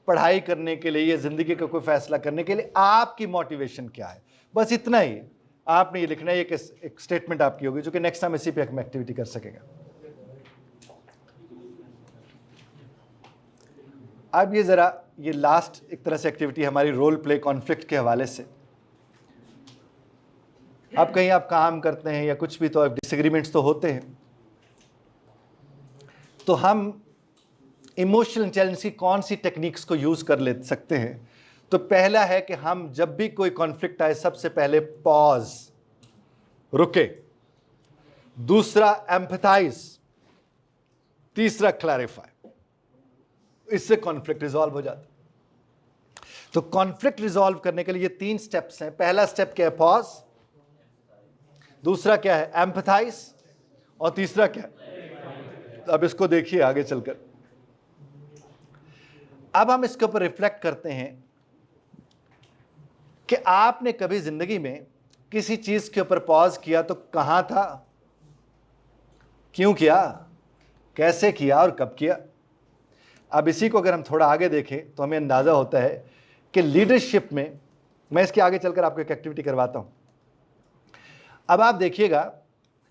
Speaker 1: पढ़ाई करने के लिए या ज़िंदगी का कोई फैसला करने के लिए, आपकी मोटिवेशन क्या है, बस इतना ही आपने ये लिखना है। एक स्टेटमेंट आपकी होगी जो कि नेक्स्ट टाइम इसी पे हम एक्टिविटी कर सकेगा। अब ये ज़रा ये लास्ट एक तरह से एक्टिविटी हमारी रोल प्ले कॉन्फ्लिक्ट के हवाले से। अब कहीं आप काम करते हैं या कुछ भी, तो डिसएग्रीमेंट्स तो होते हैं, तो हम इमोशनल इंटेलिजेंस की कौन सी टेक्निक्स को यूज़ कर ले सकते हैं। तो पहला है कि हम जब भी कोई कॉन्फ्लिक्ट आए सबसे पहले पॉज, रुके, दूसरा एम्पैथाइज, तीसरा क्लैरिफाई। इससे कॉन्फ्लिक्ट रिजॉल्व हो जाता है। तो कॉन्फ्लिक्ट रिजॉल्व करने के लिए ये 3 स्टेप्स हैं। पहला स्टेप क्या है? पॉज, दूसरा क्या है? एम्पैथाइज, और तीसरा क्या है? अब इसको देखिए आगे चलकर। अब हम इसके ऊपर रिफ्लेक्ट करते हैं कि आपने कभी जिंदगी में किसी चीज के ऊपर पॉज किया तो कहां था, क्यों किया, कैसे किया और कब किया। अब इसी को अगर हम थोड़ा आगे देखें तो हमें अंदाजा होता है कि लीडरशिप में, मैं इसके आगे चलकर आपको एक एक्टिविटी करवाता हूं। अब आप देखिएगा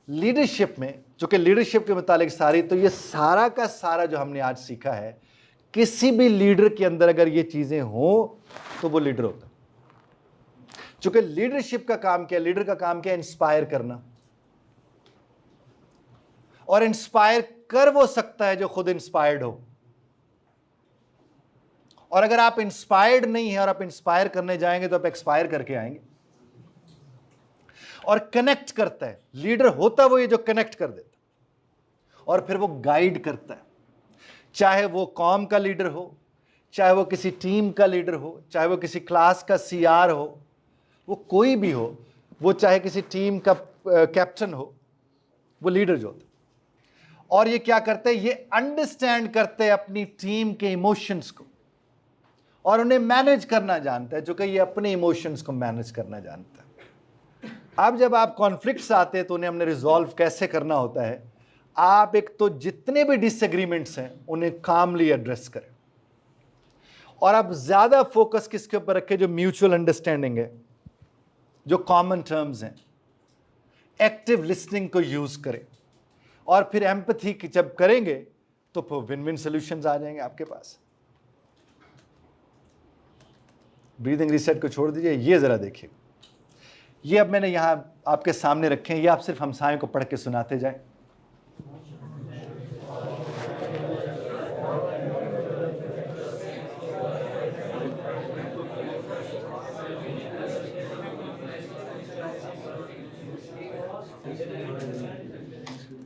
Speaker 1: लीडरशिप में, जो कि लीडरशिप के मुतालिक सारी, तो ये सारा का सारा जो हमने आज सीखा है, किसी भी लीडर के अंदर अगर ये चीजें हों तो वो लीडर होता है। चूंकि लीडरशिप का काम क्या है? लीडर का काम क्या है? इंस्पायर करना, और इंस्पायर कर वो सकता है जो खुद इंस्पायर्ड हो। और अगर आप इंस्पायर्ड नहीं है और आप इंस्पायर करने जाएंगे तो आप एक्सपायर करके आएंगे। और कनेक्ट करता है, लीडर होता वो ये जो कनेक्ट कर देता, और फिर वो गाइड करता है। चाहे वो कौम का लीडर हो, चाहे वो किसी टीम का लीडर हो, चाहे वो किसी क्लास का सीआर हो, वो कोई भी हो, वो चाहे किसी टीम का कैप्टन हो, वो लीडर जो होता है। और ये क्या करते हैं? ये अंडरस्टैंड करते हैं अपनी टीम के इमोशंस को, और उन्हें मैनेज करना जानता है, जो कि ये अपने इमोशंस को मैनेज करना जानता है। अब जब आप कॉन्फ्लिक्ट्स आते हैं तो उन्हें हमने रिजॉल्व कैसे करना होता है। आप एक तो जितने भी डिसएग्रीमेंट्स हैं उन्हें कामली एड्रेस करें, और आप ज्यादा फोकस किसके ऊपर रखें? जो म्यूचुअल अंडरस्टैंडिंग है, जो कॉमन टर्म्स हैं। एक्टिव लिसनिंग को यूज करें, और फिर एम्पैथी जब करेंगे तो फिर विन विन सॉल्यूशंस आ जाएंगे आपके पास। ब्रीदिंग रीसेट को छोड़ दीजिए, ये जरा देखिए। ये अब मैंने यहां आपके सामने रखे हैं, ये आप सिर्फ हमसायों को पढ़ के सुनाते जाएं।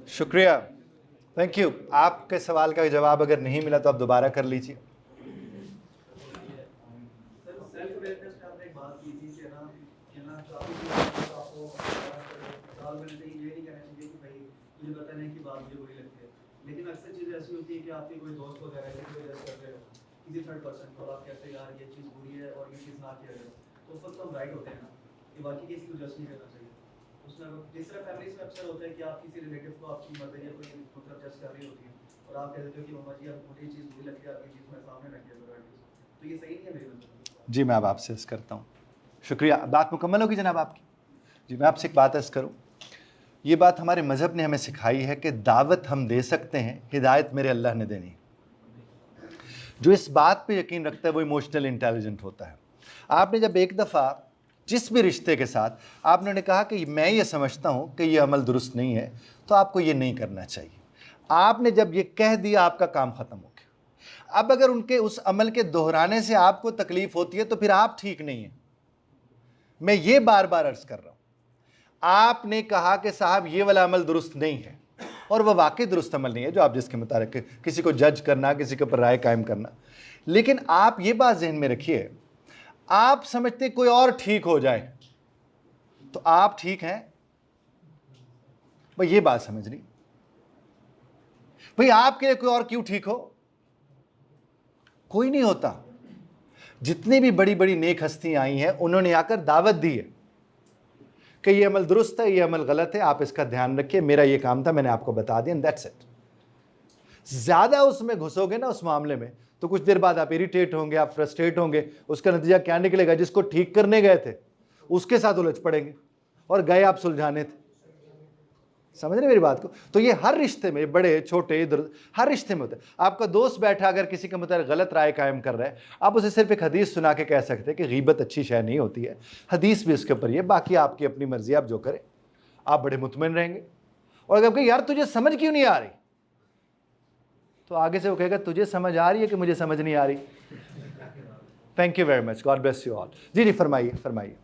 Speaker 1: शुक्रिया, थैंक यू। आपके सवाल का जवाब अगर नहीं मिला तो आप दोबारा कर लीजिए।
Speaker 3: सेल्फ अवेयरनेस पे आपने एक बात की थी कि ना काफी चीज़ें आपको साल में से ये नहीं कहना चाहिए कि भाई मुझे पता नहीं कि बात मुझे बुरी लगती है, लेकिन अक्सर चीज़ें ऐसी होती है कि आपके कोई दोस्त वगैरह से कोई जज कर रहे हो, किसी थर्ड पर्सन को, आप कहते हैं यार ये चीज़ बुरी है और ये चीज़ ना किया जाए, तो उस वक्त हम राइट होते हैं ना कि बाकी किसी को जज नहीं करना चाहिए। उसमें जिस तरह फैमिलीज में अक्सर होता है कि आप किसी रिलेटिव को आपकी मदर या कोई मतलब जज कर रही होती है और आप कहते हो कि मम्मा जी अब मुझे ये चीज़ बुरी लगती है, आपकी चीज़ मैं सामने रख दिया, तो ये सही नहीं है मेरे मतलब।
Speaker 1: जी मैं अब आपसे करता हूँ। शुक्रिया। बात मुकम्मल होगी जनाब आपकी? जी, मैं आपसे एक बात अर्ज़ करूँ। ये बात हमारे मज़हब ने हमें सिखाई है कि दावत हम दे सकते हैं, हिदायत मेरे अल्लाह ने देनी। जो इस बात पे यकीन रखता है वो इमोशनल इंटेलिजेंट होता है। आपने जब एक दफ़ा जिस भी रिश्ते के साथ आपने कहा कि मैं ये समझता हूँ कि ये अमल दुरुस्त नहीं है, तो आपको ये नहीं करना चाहिए। आपने जब ये कह दिया, आपका काम ख़त्म हो गया। अब अगर उनके उस अमल के दोहराने से आपको तकलीफ़ होती है तो फिर आप ठीक नहीं हैं। मैं ये बार बार अर्ज़ कर रहा हूँ। आपने कहा कि साहब ये वाला अमल दुरुस्त नहीं है, और वह वाकई दुरुस्त अमल नहीं है जो आप जिसके मुताबिक किसी को जज करना, किसी के ऊपर राय कायम करना। लेकिन आप ये बात जहन में रखिए, आप समझते कोई और ठीक हो जाए तो आप ठीक हैं? भाई ये बात समझनी। भाई आपके लिए कोई और क्यों ठीक हो? कोई नहीं होता। जितनी भी बड़ी बड़ी नेक हस्तियां आई हैं, उन्होंने आकर दावत दी है कि ये अमल दुरुस्त है, ये अमल गलत है, आप इसका ध्यान रखिए, मेरा ये काम था, मैंने आपको बता दिया, दैट्स इट। ज़्यादा उसमें घुसोगे ना उस मामले में, तो कुछ देर बाद आप इरिटेट होंगे, आप फ्रस्ट्रेट होंगे। उसका नतीजा क्या निकलेगा? जिसको ठीक करने गए थे उसके साथ उलझ पड़ेंगे, और गए आप सुलझाने थे। समझ रहे मेरी बात को? तो ये हर रिश्ते में, बड़े छोटे इधर हर रिश्ते में होता है। आपका दोस्त बैठा अगर किसी के मुताबिक गलत राय कायम कर रहा है, आप उसे सिर्फ एक हदीस सुना के कह सकते हैं कि गीबत अच्छी शय नहीं होती है, हदीस भी उसके ऊपर ही है, बाकी आपकी अपनी मर्जी, आप जो करें। आप बड़े मुतमईन रहेंगे। और अगर कहें यार तुझे समझ क्यों नहीं आ रही, तो आगे से वो कहेगा तुझे समझ आ रही है कि मुझे समझ नहीं आ रही। Thank you very much, God bless you all. जी जी, फरमाइए फरमाइए।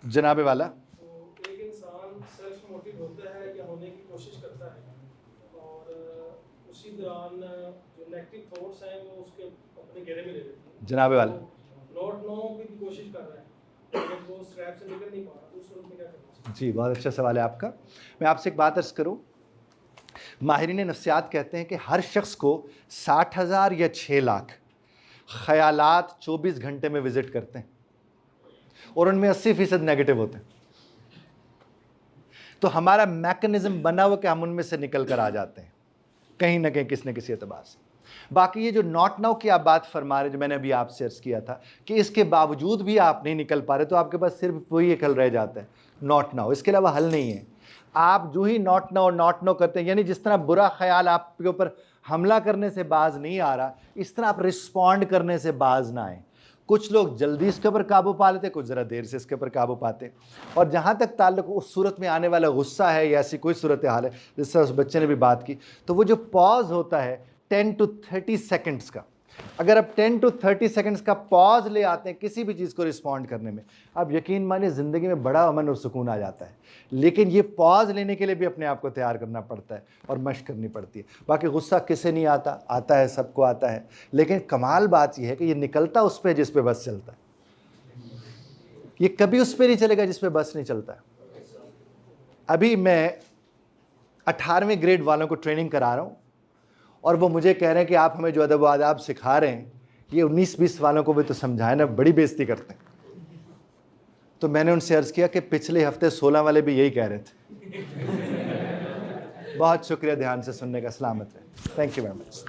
Speaker 1: जनाबे वाला,
Speaker 4: तो एक इंसान सेल्फ मोटिव होता है या होने की कोशिश करता है, और उसी दौरान जो नेगेटिव थॉट्स हैं वो उसके अपने घेरे में ले लेते हैं।
Speaker 1: जनाबे वाला,
Speaker 4: नॉट नो की कोशिश कर रहा है, लेकिन वो स्ट्रैप से निकल नहीं पा रहा, तो उस वक्त में क्या करना चाहिए?
Speaker 1: जी बहुत अच्छा सवाल है आपका। मैं आपसे एक बात अर्ज़ करूँ। माहिरीन नफ्सियात कहते हैं कि हर शख्स को 60,000 या 6 लाख ख़यालात 24 घंटे में विज़िट करते हैं, और उनमें 80% नेगेटिव होते हैं। तो हमारा मैकेनिज़्म बना हुआ कि हम उनमें से निकल कर आ जाते हैं कहीं ना कहीं, किसी न किसी एतबार से। बाकी ये जो नॉट नाउ की आप बात फरमा रहे, जो मैंने अभी आपसे अर्ज़ किया था कि इसके बावजूद भी आप नहीं निकल पा रहे, तो आपके पास सिर्फ वही एक हल रह जाता है, नॉट नाउ। इसके अलावा हल नहीं है। आप जो ही नॉट नाउ करते हैं, यानी जिस तरह बुरा ख्याल आपके ऊपर हमला करने से बाज नहीं आ रहा, इस तरह आप रिस्पॉन्ड करने से बाज ना आए। कुछ लोग जल्दी इसके ऊपर काबू पा लेते, कुछ ज़रा देर से इसके ऊपर काबू पाते। और जहाँ तक ताल्लुक उस सूरत में आने वाला गुस्सा है या ऐसी कोई सूरत हाल है, जिस तरह उस बच्चे ने भी बात की, तो वो जो पॉज होता है 10 to 30 सेकेंड्स का, अगर आप 10 to 30 सेकेंड्स का पॉज ले आते हैं किसी भी चीज़ को रिस्पॉन्ड करने में, आप यकीन मानिए ज़िंदगी में बड़ा अमन और सुकून आ जाता है। लेकिन ये पॉज लेने के लिए भी अपने आप को तैयार करना पड़ता है और मशक करनी पड़ती है। बाकी गुस्सा किसे नहीं आता, आता है, सबको आता है। लेकिन कमाल बात यह है कि ये निकलता उस पर जिस पे बस चलता है। ये कभी उस पर नहीं चलेगा जिस पे बस नहीं चलता है। अभी मैं 18वें ग्रेड वालों को ट्रेनिंग करा रहा हूँ, और वो मुझे कह रहे हैं कि आप हमें जो अदब व आदाब सिखा रहे हैं, ये 19-20 वालों को भी तो समझाएं ना, बड़ी बेइज्जती करते हैं। तो मैंने उनसे अर्ज़ किया कि पिछले हफ्ते 16 वाले भी यही कह रहे थे। बहुत शुक्रिया ध्यान से सुनने का। सलामत है। Thank you very much.